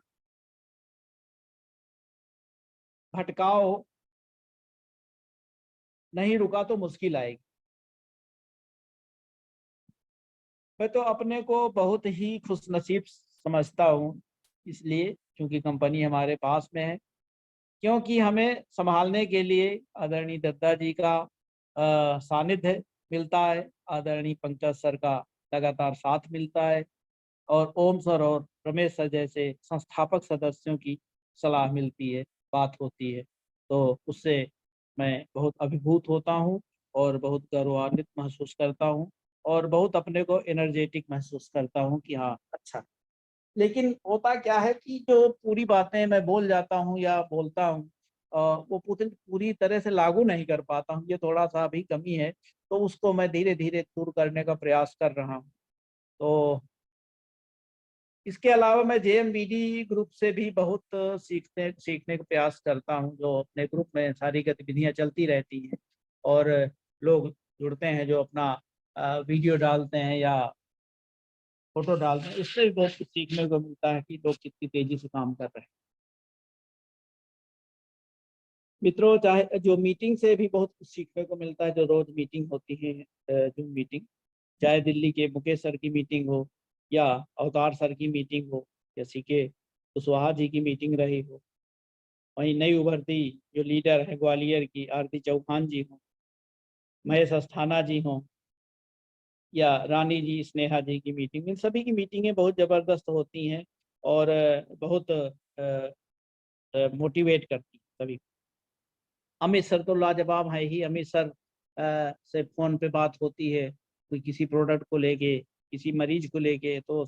भटकाव नहीं रुका तो मुश्किल आएगी। मैं तो अपने को बहुत ही खुशनसीब समझता हूँ, इसलिए क्योंकि कंपनी हमारे पास में है, क्योंकि हमें संभालने के लिए आदरणीय दत्ता जी का सानिध्य मिलता है, आदरणीय पंकज सर का लगातार साथ मिलता है, और ओम सर और रमेश सर जैसे संस्थापक सदस्यों की सलाह मिलती है, बात होती है। तो उससे मैं बहुत अभिभूत होता हूँ और बहुत गौरवान्वित महसूस करता हूँ, और बहुत अपने को एनर्जेटिक महसूस करता हूँ कि हाँ, अच्छा। लेकिन होता क्या है कि जो पूरी बातें मैं बोल जाता हूँ या बोलता हूँ, वो पूरी तरह से लागू नहीं कर पाता हूँ, ये थोड़ा सा अभी कमी है। तो उसको मैं धीरे धीरे दूर करने का प्रयास कर रहा हूँ। तो इसके अलावा मैं JMBD ग्रुप से भी बहुत सीखने का प्रयास करता हूँ। जो अपने ग्रुप में सारी गतिविधियाँ चलती रहती हैं और लोग जुड़ते हैं, जो अपना वीडियो डालते हैं या फोटो डालते हैं, इससे भी बहुत कुछ सीखने को मिलता है कि लोग कितनी तेजी से काम कर रहे हैं। मित्रों, चाहे जो मीटिंग से भी बहुत कुछ सीखने को मिलता है, जो रोज मीटिंग होती है, जूम मीटिंग, चाहे दिल्ली के मुकेश सर की मीटिंग हो या अवतार सर की मीटिंग हो या CK कुशवाहा जी की मीटिंग रही हो, वहीं नई उभरती जो लीडर है ग्वालियर की आरती चौहान जी हों, महेश अस्थाना जी हों या रानी जी स्नेहा जी की मीटिंग, इन सभी की मीटिंगें बहुत ज़बरदस्त होती हैं और बहुत मोटिवेट करती हैं सभी। अमित सर तो लाजवाब है ही। अमित सर से फ़ोन पे बात होती है, कोई किसी प्रोडक्ट को लेके, किसी मरीज को लेके, तो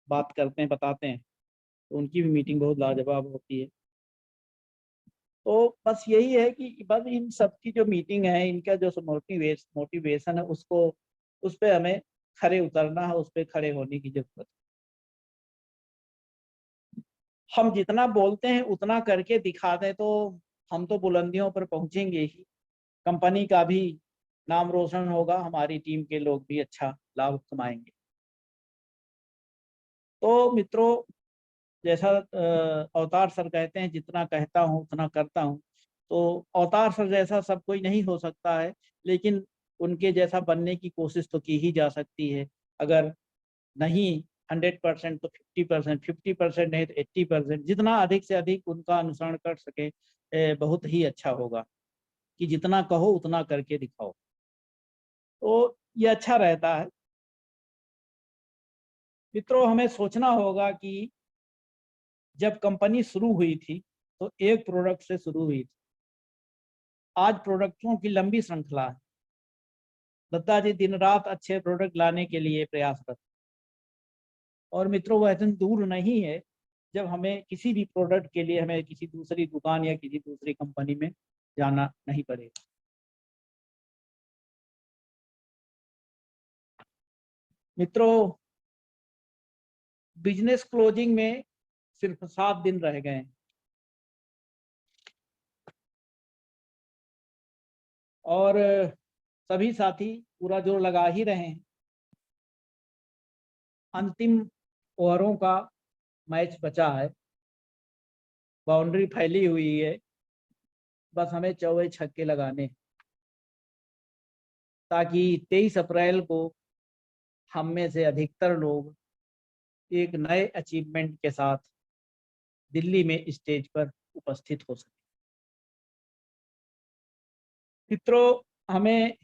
बात करते हैं, बताते हैं, तो उनकी भी मीटिंग बहुत लाजवाब होती है। तो बस यही है कि बस इन सब की जो मीटिंग है, इनका जो मोटिवेशन है, उसको उस पर हमें खड़े उतरना है, उस पर खड़े होने की जरूरत है। हम जितना बोलते हैं उतना करके दिखा दें तो हम तो बुलंदियों पर पहुंचेंगे ही, कंपनी का भी नाम रोशन होगा, हमारी टीम के लोग भी अच्छा लाभ कमाएंगे। तो मित्रों, जैसा अवतार सर कहते हैं, जितना कहता हूँ उतना करता हूँ। तो अवतार सर जैसा सब कोई नहीं हो सकता है, लेकिन उनके जैसा बनने की कोशिश तो की ही जा सकती है। अगर नहीं 100% तो 50%, 50% नहीं तो 80%, जितना अधिक से अधिक उनका अनुसरण कर सके बहुत ही अच्छा होगा। कि जितना कहो उतना करके दिखाओ, तो ये अच्छा रहता है। मित्रों, हमें सोचना होगा कि जब कंपनी शुरू हुई थी तो एक प्रोडक्ट से शुरू हुई थी। आज प्रोडक्टों की लंबी श्रृंखला है। दत्ता जी दिन रात अच्छे प्रोडक्ट लाने के लिए प्रयासरत। और मित्रों, वह दिन दूर नहीं है जब हमें किसी भी प्रोडक्ट के लिए हमें किसी दूसरी दुकान या किसी दूसरी कंपनी में जाना नहीं पड़ेगा। मित्रों, बिजनेस क्लोजिंग में सिर्फ 7 दिन रह गए हैं और सभी साथी पूरा जोर लगा ही रहे हैं। अंतिम ओवरों का मैच बचा है, बाउंड्री फैली हुई है, बस हमें चौके छक्के लगाने, ताकि 23 अप्रैल को हम में से अधिकतर लोग एक नए अचीवमेंट के साथ दिल्ली में स्टेज पर उपस्थित हो सके। मित्रों, हमें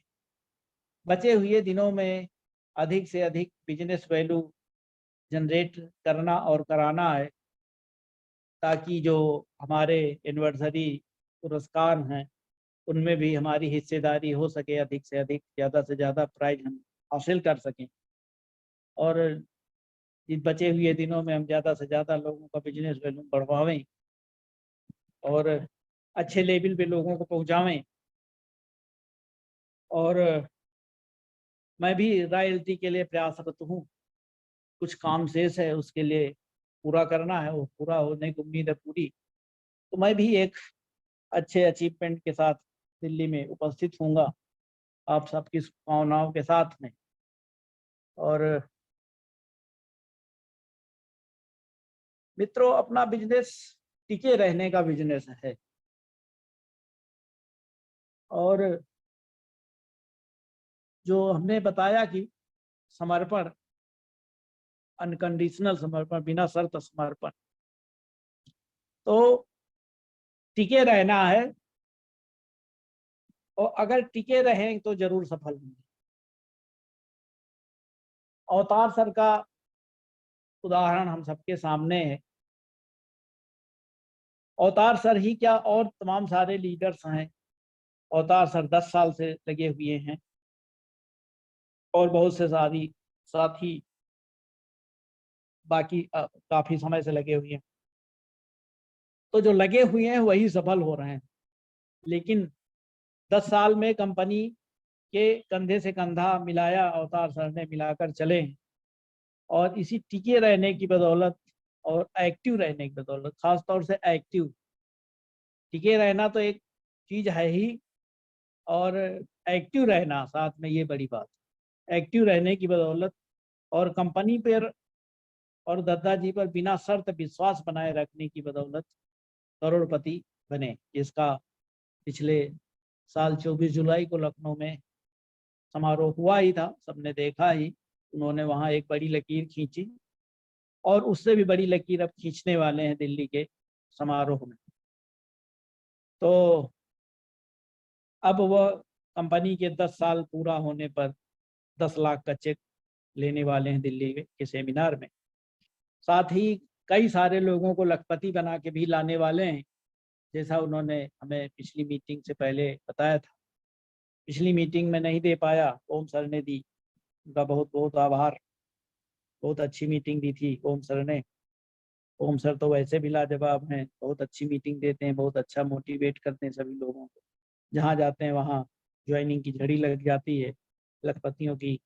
बचे हुए दिनों में अधिक से अधिक बिजनेस वैल्यू जनरेट करना और कराना है, ताकि जो हमारे एनिवर्सरी पुरस्कार हैं उनमें भी हमारी हिस्सेदारी हो सके, अधिक से अधिक, ज़्यादा से ज़्यादा प्राइज हम हासिल कर सकें और इन बचे हुए दिनों में हम ज़्यादा से ज़्यादा लोगों का बिजनेस वैल्यू बढ़वावें और अच्छे लेवल पे लोगों को पहुंचावें। और मैं भी रॉयल्टी के लिए प्रयासरत हूँ। कुछ काम शेष है, उसके लिए पूरा करना है, वो पूरा होने की उम्मीद है पूरी। तो मैं भी एक अच्छे अचीवमेंट के साथ दिल्ली में उपस्थित हूँगा आप सबकी शुभकामनाओं के साथ में। और मित्रों, अपना बिजनेस टिके रहने का बिजनेस है और जो हमने बताया कि समर्पण, अनकंडीशनल समर्पण, बिना शर्त समर्पण, तो टिके रहना है और अगर टिके रहें तो जरूर सफल होंगे। अवतार सर का उदाहरण हम सबके सामने है। अवतार सर ही क्या, और तमाम सारे लीडर्स हैं। अवतार सर 10 साल से लगे हुए हैं और बहुत से साथी बाकी काफी समय से लगे हुए हैं। तो जो लगे हुए हैं वही सफल हो रहे हैं। लेकिन 10 साल में कंपनी के कंधे से कंधा मिलाया अवतार सर ने, मिलाकर चले। और इसी टिके रहने की बदौलत और एक्टिव रहने की बदौलत, खास तौर से एक्टिव, टिके रहना तो एक चीज है ही, और एक्टिव रहना साथ में, ये बड़ी बात। एक्टिव रहने की बदौलत और कंपनी पर और दद्दा जी पर बिना शर्त विश्वास बनाए रखने की बदौलत करोड़पति बने, जिसका पिछले साल 24 जुलाई को लखनऊ में समारोह हुआ ही था, सबने देखा ही। उन्होंने वहाँ एक बड़ी लकीर खींची, और उससे भी बड़ी लकीर अब खींचने वाले हैं दिल्ली के समारोह में। तो अब वह कंपनी के 10 साल पूरा होने पर 10 लाख का चेक लेने वाले हैं दिल्ली के सेमिनार में। साथ ही कई सारे लोगों को लखपति बना के भी लाने वाले हैं, जैसा उन्होंने हमें पिछली मीटिंग से पहले बताया था। पिछली मीटिंग में नहीं दे पाया, ओम सर ने दी, उनका बहुत बहुत आभार। बहुत अच्छी मीटिंग दी थी ओम सर ने। ओम सर तो वैसे भी लाजवाब हैं, बहुत अच्छी मीटिंग देते हैं, बहुत अच्छा मोटिवेट करते हैं सभी लोगों को। जहाँ जाते हैं वहाँ ज्वाइनिंग की झड़ी लग जाती है, लखपतियों की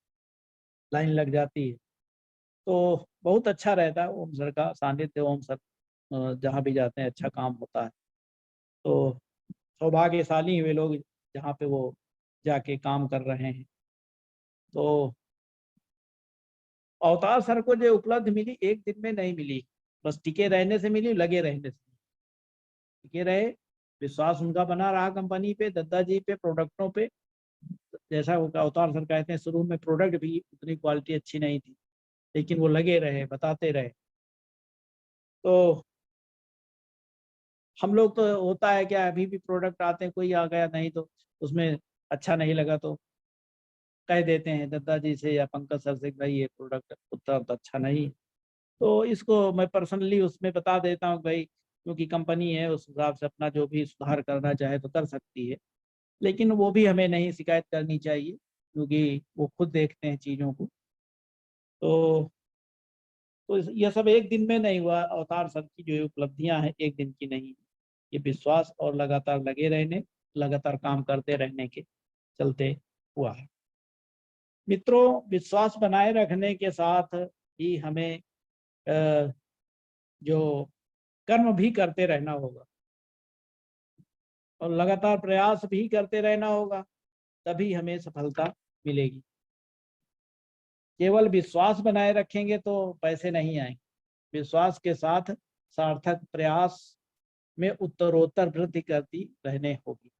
लाइन लग जाती है। तो बहुत अच्छा रहता है ओम सर का सानिध्य। ओम सर जहाँ भी जाते हैं अच्छा काम होता है। तो सौभाग्यशाली हुए लोग जहाँ पे वो जाके काम कर रहे हैं। तो अवतार सर को जो उपलब्धि मिली एक दिन में नहीं मिली, बस टिके रहने से मिली, लगे रहने से। टिके रहे, विश्वास उनका बना रहा कंपनी पे, दद्दा जी पे, प्रोडक्टों पे। जैसा अवतार सर कहते हैं, शुरू में प्रोडक्ट भी उतनी क्वालिटी अच्छी नहीं थी, लेकिन वो लगे रहे, बताते रहे। तो हम लोग तो होता है क्या, अभी भी प्रोडक्ट आते हैं, कोई आ गया नहीं तो उसमें अच्छा नहीं लगा तो कह देते हैं दद्दा जी से या पंकज सर से, भाई ये प्रोडक्ट उतना तो अच्छा नहीं। तो इसको मैं पर्सनली उसमें बता देता हूँ भाई, क्योंकि कंपनी है उस हिसाब से अपना जो भी सुधार करना चाहे तो कर सकती है। लेकिन वो भी हमें नहीं शिकायत करनी चाहिए, क्योंकि वो खुद देखते हैं चीज़ों को। तो यह सब एक दिन में नहीं हुआ। अवतार सर की जो उपलब्धियां हैं एक दिन की नहीं, ये विश्वास और लगातार लगे रहने, लगातार काम करते रहने के चलते हुआ है। मित्रों, विश्वास बनाए रखने के साथ ही हमें जो कर्म भी करते रहना होगा और लगातार प्रयास भी करते रहना होगा, तभी हमें सफलता मिलेगी। केवल विश्वास बनाए रखेंगे तो पैसे नहीं आएंगे। विश्वास के साथ सार्थक प्रयास में उत्तरोत्तर वृद्धि करती रहने होगी।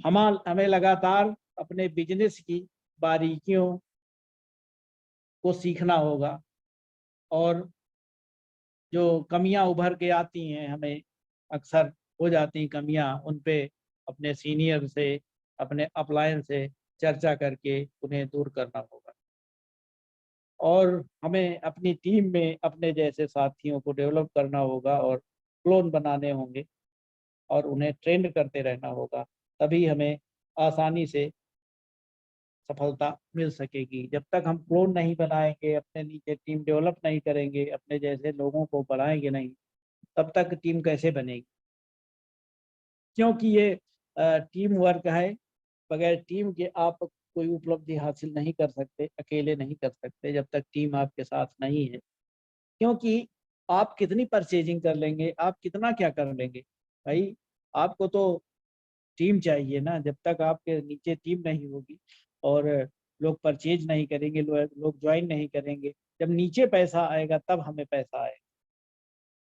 हमें लगातार अपने बिजनेस की बारीकियों को सीखना होगा, और जो कमियां उभर के आती हैं, हमें अक्सर हो जाती कमियां, उन पे अपने सीनियर से, अपने अपलाइन से चर्चा करके उन्हें दूर करना होगा। और हमें अपनी टीम में अपने जैसे साथियों को डेवलप करना होगा और क्लोन बनाने होंगे और उन्हें ट्रेंड करते रहना होगा, तभी हमें आसानी से सफलता मिल सकेगी। जब तक हम क्लोन नहीं बनाएंगे, अपने नीचे टीम डेवलप नहीं करेंगे, अपने जैसे लोगों को बढ़ाएंगे नहीं, तब तक टीम कैसे बनेगी? क्योंकि ये टीम वर्क है। बगैर टीम के आप कोई उपलब्धि हासिल नहीं कर सकते, अकेले नहीं कर सकते जब तक टीम आपके साथ नहीं है। क्योंकि आप कितनी परचेजिंग कर लेंगे, आप कितना क्या कर लेंगे भाई, आपको तो टीम चाहिए ना। जब तक आपके नीचे टीम नहीं होगी और लोग परचेज नहीं करेंगे, लोग ज्वाइन नहीं करेंगे, जब नीचे पैसा आएगा तब हमें पैसा आएगा।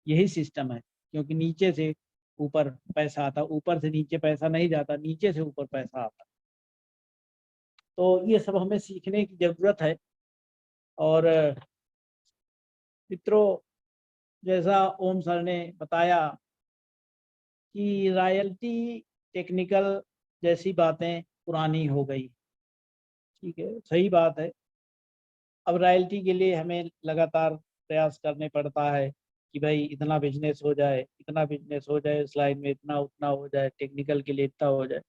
यही सिस्टम है, क्योंकि नीचे से ऊपर पैसा आता, ऊपर से नीचे पैसा नहीं जाता, नीचे से ऊपर पैसा आता। तो ये सब हमें सीखने की जरूरत है। और मित्रों, जैसा ओम सर ने बताया कि रॉयल्टी टेक्निकल जैसी बातें पुरानी हो गई। ठीक है, सही बात है। अब रॉयल्टी के लिए हमें लगातार प्रयास करने पड़ता है कि भाई इतना बिजनेस हो जाए, इतना बिजनेस हो जाए, इस लाइन में इतना उतना हो जाए, टेक्निकल के लिए इतना हो जाए।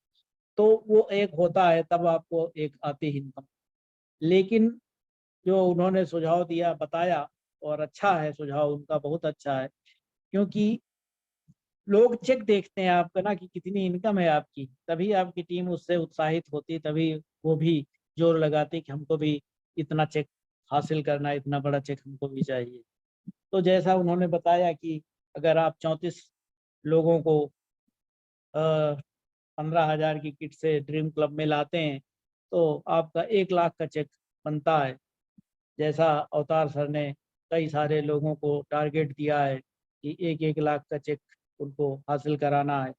तो वो एक होता है, तब आपको एक आती इनकम। लेकिन जो उन्होंने सुझाव दिया, बताया, और अच्छा है सुझाव उनका, बहुत अच्छा है। क्योंकि लोग चेक देखते हैं आपका ना कि कितनी इनकम है आपकी, तभी आपकी टीम उससे उत्साहित होती, तभी वो भी जोर लगाती कि हमको भी इतना चेक हासिल करना है, इतना बड़ा चेक हमको भी चाहिए। तो जैसा उन्होंने बताया कि अगर आप 34 लोगों को 15,000 की किट से ड्रीम क्लब में लाते हैं तो आपका 1 लाख का चेक बनता है। जैसा अवतार सर ने कई सारे लोगों को टारगेट दिया है कि 1-1 लाख का चेक उनको हासिल कराना है।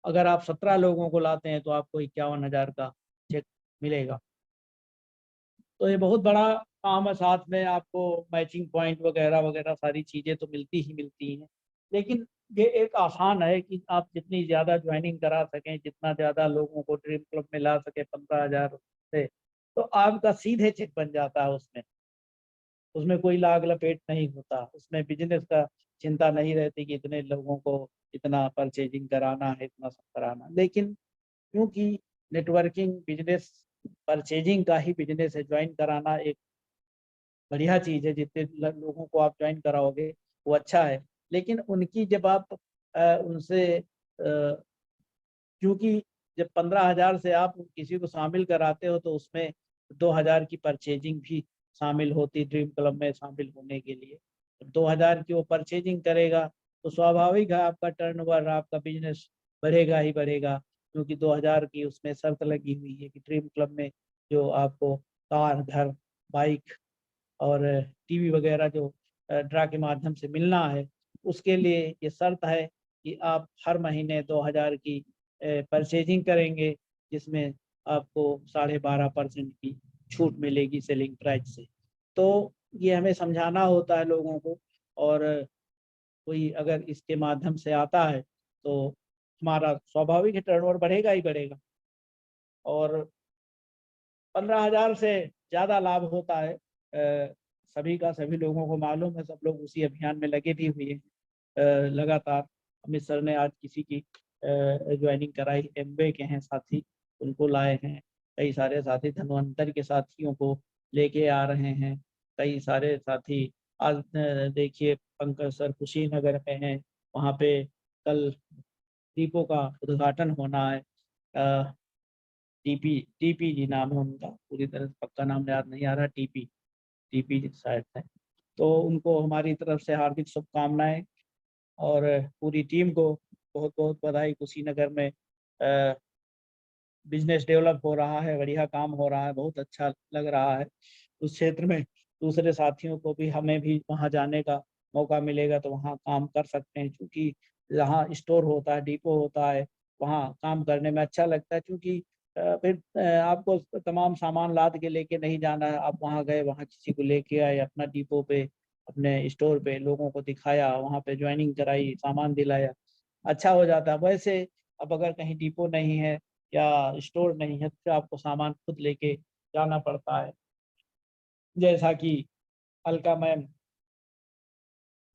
अगर आप 17 लोगों को लाते हैं तो आपको 51,000 का चेक मिलेगा। तो ये बहुत बड़ा काम है, साथ में आपको मैचिंग पॉइंट वगैरह वगैरह सारी चीज़ें तो मिलती ही मिलती हैं। लेकिन ये एक आसान है कि आप जितनी ज़्यादा ज्वाइनिंग करा सकें, जितना ज़्यादा लोगों को ड्रीम क्लब में ला सके 15,000 से, तो आपका सीधे चेक बन जाता है उसमें। उसमें कोई लाग लपेट नहीं होता, उसमें बिजनेस का चिंता नहीं रहती कि इतने लोगों को इतना परचेजिंग कराना है, इतना सब कराना। लेकिन क्योंकि नेटवर्किंग बिजनेस परचेजिंग का ही बिजनेस है, ज्वाइन कराना एक बढ़िया चीज़ है, जितने लोगों को आप ज्वाइन कराओगे वो अच्छा है। लेकिन उनकी जब आप उनसे क्योंकि जब 15,000 से आप किसी को शामिल कराते हो तो उसमें 2,000 की परचेजिंग भी शामिल होती ड्रीम क्लब में शामिल होने के लिए। 2,000 की वो परचेजिंग करेगा तो स्वाभाविक है आपका टर्नओवर, आपका बिजनेस बढ़ेगा ही बढ़ेगा, क्योंकि 2,000 की उसमें शर्त लगी हुई है कि ड्रीम क्लब में जो आपको कार, घर, बाइक और टीवी वगैरह जो ड्रा के माध्यम से मिलना है, उसके लिए ये शर्त है कि आप हर महीने 2,000 की परचेजिंग करेंगे, जिसमें आपको 12.5% की छूट मिलेगी सेलिंग प्राइस से। तो ये हमें समझाना होता है लोगों को, और कोई अगर इसके माध्यम से आता है तो हमारा स्वाभाविक टर्नओवर बढ़ेगा ही बढ़ेगा। और 15,000 से ज़्यादा लाभ होता है, सभी का सभी लोगों को मालूम है, सब लोग उसी अभियान में लगे भी हुए हैं। लगातार अमित सर ने आज किसी की ज्वाइनिंग कराई, एमबे के हैं साथी, उनको लाए हैं। कई सारे साथी धन्वंतर के साथियों को लेके आ रहे हैं। कई सारे साथी आज देखिए पंकज सर कुशीनगर में हैं, वहाँ पे कल दीपों का उद्घाटन होना है। टीपी टीपी जी नाम है उनका, पूरी तरह से पक्का नाम याद नहीं आ रहा, टीपी टीपी जी शायद है। तो उनको हमारी तरफ से हार्दिक शुभकामनाएं, और पूरी टीम को बहुत बहुत बधाई। कुशीनगर में बिजनेस डेवलप हो रहा है, बढ़िया काम हो रहा है, बहुत अच्छा लग रहा है। उस क्षेत्र में दूसरे साथियों को भी, हमें भी वहाँ जाने का मौका मिलेगा तो वहाँ काम कर सकते हैं, क्योंकि जहाँ स्टोर होता है, डिपो होता है, वहाँ काम करने में अच्छा लगता है। क्योंकि फिर आपको तमाम सामान लाद के लेके नहीं जाना है, आप वहाँ गए, वहाँ किसी को लेके आए अपना डिपो पे, अपने स्टोर पे, लोगों को दिखाया, वहाँ पे ज्वाइनिंग कराई, सामान दिलाया, अच्छा हो जाता है। वैसे अब अगर कहीं डिपो नहीं है या स्टोर नहीं है तो आपको सामान खुद लेके जाना पड़ता है। जैसा कि अलका मैम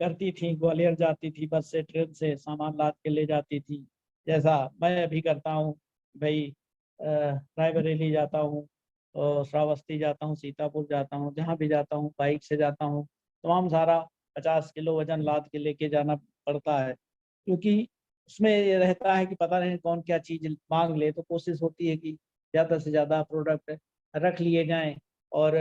करती थी, ग्वालियर जाती थी बस से, ट्रेन से सामान लाद के ले जाती थी, जैसा मैं अभी करता हूँ। भाई रायबरेली जाता हूँ और श्रावस्ती जाता हूँ, सीतापुर जाता हूँ, जहाँ भी जाता हूँ बाइक से जाता हूँ। तमाम सारा 50 किलो वजन लाद के लेके जाना पड़ता है, क्योंकि उसमें ये रहता है कि पता नहीं कौन क्या चीज़ मांग ले, तो कोशिश होती है कि ज़्यादा से ज़्यादा प्रोडक्ट रख लिए जाएं, और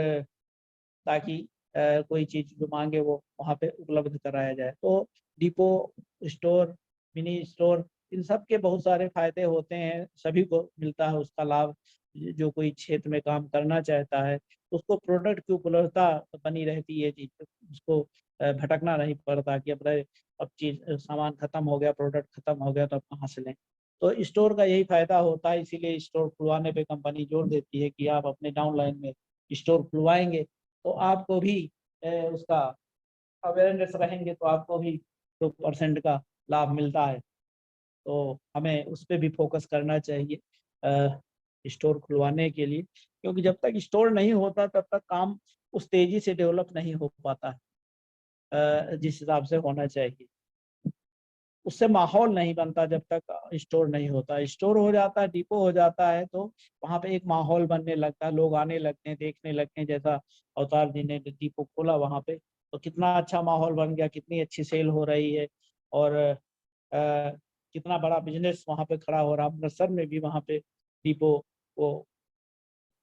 ताकि कोई चीज़ जो मांगे वो वहाँ पे उपलब्ध कराया जाए। तो डिपो, स्टोर, मिनी स्टोर, इन सब के बहुत सारे फायदे होते हैं, सभी को मिलता है उसका लाभ। जो कोई क्षेत्र में काम करना चाहता है उसको प्रोडक्ट की उपलब्धता बनी रहती है जी, उसको भटकना नहीं पड़ता कि अब चीज़ सामान खत्म हो गया, प्रोडक्ट खत्म हो गया तो अब कहाँ से लें। तो स्टोर का यही फायदा होता है, इसीलिए स्टोर खुलवाने पे कंपनी जोर देती है कि आप अपने डाउन लाइन में स्टोर खुलवाएंगे तो आपको भी उसका अवेयरनेस रहेंगे, तो आपको भी 2% का लाभ मिलता है। तो हमें उस पर भी फोकस करना चाहिए स्टोर खुलवाने के लिए, क्योंकि जब तक स्टोर नहीं होता तब तक काम उस तेजी से डेवलप नहीं हो पाता है जिस हिसाब से होना चाहिए। उससे माहौल नहीं बनता जब तक स्टोर नहीं होता। स्टोर हो जाता है, डिपो हो जाता है, तो वहाँ पे एक माहौल बनने लगता है, लोग आने लगते हैं, देखने लगते हैं। जैसा अवतार जी ने डिपो खोला वहाँ पे, तो कितना अच्छा माहौल बन गया, कितनी अच्छी सेल हो रही है। और कितना बड़ा बिजनेस वहाँ पे खड़ा हो रहा है। अमृतसर में भी वहाँ पे डिपो वो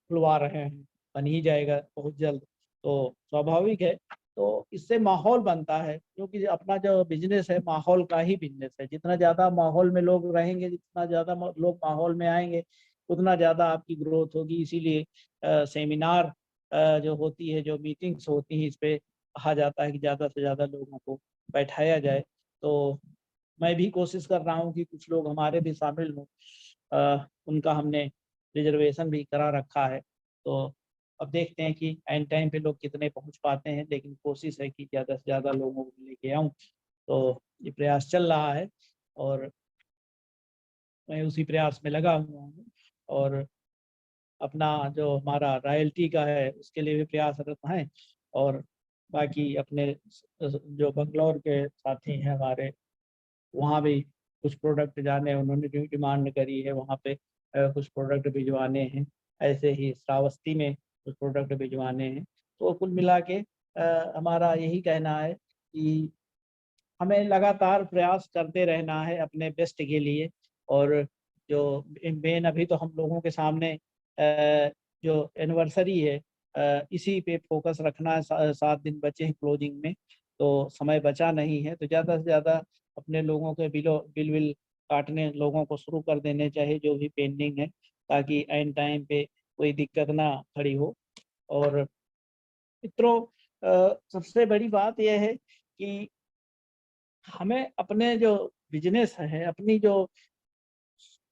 खुलवा रहे हैं, बन ही जाएगा बहुत जल्द। तो स्वाभाविक है, तो इससे माहौल बनता है, क्योंकि अपना जो बिजनेस है माहौल का ही बिजनेस है। जितना ज़्यादा माहौल में लोग रहेंगे, जितना ज़्यादा लोग माहौल में आएंगे, उतना ज़्यादा आपकी ग्रोथ होगी। इसीलिए सेमिनार जो होती है, जो मीटिंग्स होती हैं, इस पे कहा जाता है कि ज़्यादा से ज़्यादा लोगों को बैठाया जाए। तो मैं भी कोशिश कर रहा हूँ कि कुछ लोग हमारे भी शामिल हों। उनका हमने रिजर्वेशन भी करा रखा है। तो अब देखते हैं कि एंड टाइम पे लोग कितने पहुंच पाते हैं, लेकिन कोशिश है कि ज़्यादा से ज़्यादा लोगों को लेके आऊँ। तो ये प्रयास चल रहा है और मैं उसी प्रयास में लगा हुआ हूँ। और अपना जो हमारा रॉयल्टी का है उसके लिए भी प्रयासरत हैं। और बाकी अपने जो बंगलौर के साथी हैं हमारे, वहाँ भी कुछ प्रोडक्ट जाने उन्होंने जो डिमांड करी है, वहाँ पे कुछ प्रोडक्ट भिजवाने हैं। ऐसे ही श्रावस्ती में कुछ प्रोडक्ट भिजवाने हैं। तो कुल मिला के हमारा यही कहना है कि हमें लगातार प्रयास करते रहना है अपने बेस्ट के लिए। और जो मेन अभी तो हम लोगों के सामने जो एनिवर्सरी है, इसी पे फोकस रखना है। 7 दिन बचे हैं क्लोजिंग में, तो समय बचा नहीं है। तो ज़्यादा से ज़्यादा अपने लोगों के बिल विल काटने लोगों को शुरू कर देने चाहिए, जो भी पेंडिंग है, ताकि एंड टाइम पे कोई दिक्कत ना खड़ी हो। और मित्रों, सबसे बड़ी बात यह है कि हमें अपने जो बिजनेस है, अपनी जो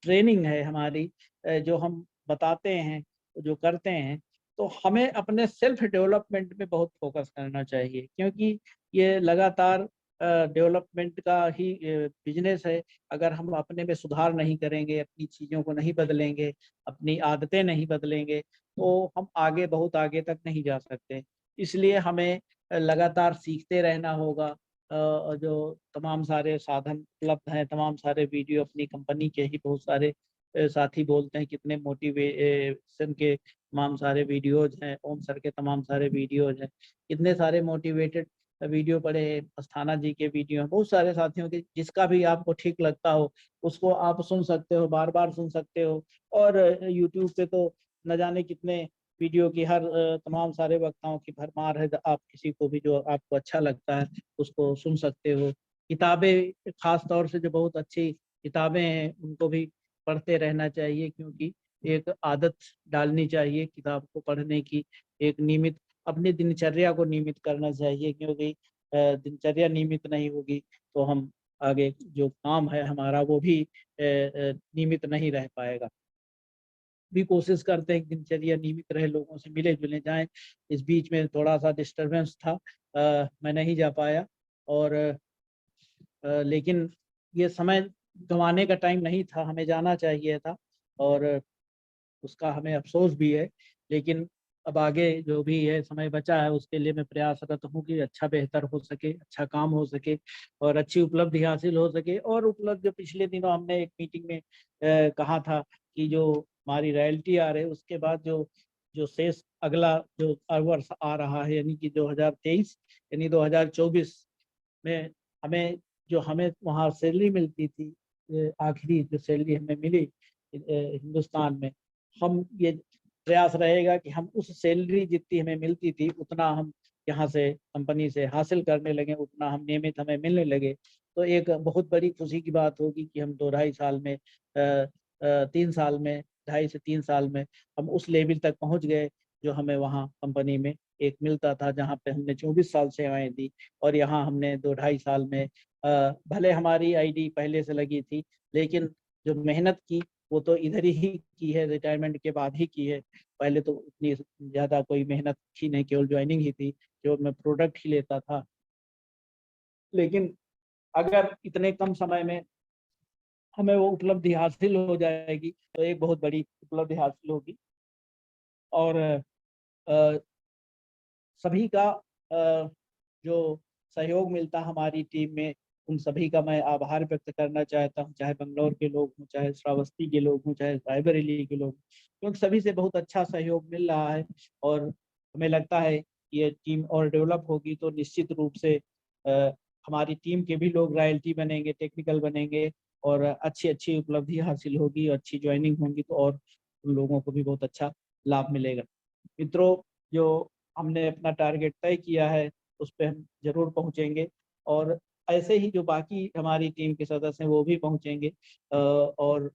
ट्रेनिंग है हमारी, जो हम बताते हैं, जो करते हैं, तो हमें अपने सेल्फ डेवलपमेंट पे बहुत फोकस करना चाहिए। क्योंकि ये लगातार डेवलपमेंट का ही बिजनेस है। अगर हम अपने में सुधार नहीं करेंगे, अपनी चीज़ों को नहीं बदलेंगे, अपनी आदतें नहीं बदलेंगे, तो हम आगे बहुत आगे तक नहीं जा सकते। इसलिए हमें लगातार सीखते रहना होगा। जो तमाम सारे साधन उपलब्ध हैं, तमाम सारे वीडियो अपनी कंपनी के ही बहुत सारे साथी बोलते हैं, कितने मोटिवेशन के तमाम सारे वीडियोज हैं। ओम सर के तमाम सारे वीडियोज हैं, कितने सारे मोटिवेटेड वीडियो पड़े हैं। अस्थाना जी के वीडियो हैं, बहुत सारे साथियों के, जिसका भी आपको ठीक लगता हो उसको आप सुन सकते हो, बार बार सुन सकते हो। और यूट्यूब पे तो न जाने कितने वीडियो की हर तमाम सारे वक्ताओं की भरमार है। आप किसी को भी जो आपको अच्छा लगता है उसको सुन सकते हो। किताबें, खास तौर से जो बहुत अच्छी किताबें हैं उनको भी पढ़ते रहना चाहिए, क्योंकि एक आदत डालनी चाहिए किताब को पढ़ने की। एक नियमित अपनी दिनचर्या को नियमित करना चाहिए, क्योंकि दिनचर्या नियमित नहीं होगी तो हम आगे जो काम है हमारा वो भी नियमित नहीं रह पाएगा। भी कोशिश करते हैं कि दिनचर्या नियमित रहे, लोगों से मिले जुले जाएं। इस बीच में थोड़ा सा डिस्टरबेंस था, मैं नहीं जा पाया। और लेकिन ये समय गंवाने का टाइम नहीं था, हमें जाना चाहिए था। और उसका हमें अफसोस भी है। लेकिन अब आगे जो भी है समय बचा है, उसके लिए मैं प्रयासरत हूँ कि अच्छा बेहतर हो सके, अच्छा काम हो सके और अच्छी उपलब्धि हासिल हो सके। और उपलब्ध जो पिछले दिनों हमने एक मीटिंग में कहा था कि जो हमारी रॉयल्टी आ रही है उसके बाद जो जो शेष अगला जो वर्ष आ रहा है, यानी कि 2023 यानी 2024 में हमें वहाँ सैलरी मिलती थी, आखिरी जो सैलरी हमें मिली हिंदुस्तान में, हम ये प्रयास रहेगा कि हम उस सैलरी जितनी हमें मिलती थी उतना हम यहाँ से कंपनी से हासिल करने लगे, उतना हम नियमित हमें मिलने लगे। तो एक बहुत बड़ी खुशी की बात होगी कि हम 2-2.5 साल में 3 साल में 2.5 से 3 साल में हम उस लेवल तक पहुँच गए जो हमें वहाँ कंपनी में एक मिलता था, जहाँ पे हमने 24 साल सेवाएं दी। और यहाँ हमने 2-2.5 साल में भले हमारी आईडी पहले से लगी थी, लेकिन जो मेहनत की वो तो इधर ही की है, रिटायरमेंट के बाद ही की है। पहले तो उतनी ज़्यादा कोई मेहनत की नहीं, केवल ज्वाइनिंग ही थी, जो मैं प्रोडक्ट ही लेता था। लेकिन अगर इतने कम समय में हमें वो उपलब्धि हासिल हो जाएगी तो एक बहुत बड़ी उपलब्धि हासिल होगी। और अ, सभी का जो सहयोग मिलता हमारी टीम में, उन सभी का मैं आभार व्यक्त करना चाहता हूँ, चाहे बंगलौर के लोग हों, चाहे श्रावस्ती के लोग हों, चाहे रायबरेली के लोग हों, क्योंकि सभी से बहुत अच्छा सहयोग मिल रहा है। और हमें लगता है कि ये टीम और डेवलप होगी तो निश्चित रूप से हमारी टीम के भी लोग रॉयल्टी बनेंगे, टेक्निकल बनेंगे और अच्छी अच्छी उपलब्धि हासिल होगी और अच्छी ज्वाइनिंग होगी, तो और उन लोगों को भी बहुत अच्छा लाभ मिलेगा। मित्रों, जो हमने अपना टारगेट तय किया है उस पर हम जरूर पहुंचेंगे और ऐसे ही जो बाकी हमारी टीम के सदस्य हैं वो भी पहुंचेंगे। और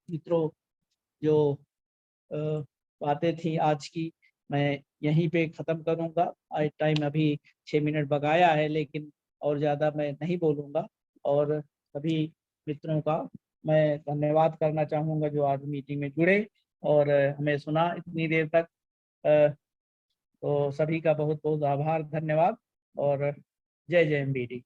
मित्रों, जो अ, बातें थी आज की, मैं यहीं पे ख़त्म करूंगा। आज टाइम अभी 6 मिनट बकाया है, लेकिन और ज़्यादा मैं नहीं बोलूँगा। और सभी मित्रों का मैं धन्यवाद करना चाहूँगा जो आज मीटिंग में जुड़े और हमें सुना इतनी देर तक। तो सभी का बहुत बहुत आभार, धन्यवाद और जय जय एमबीडी।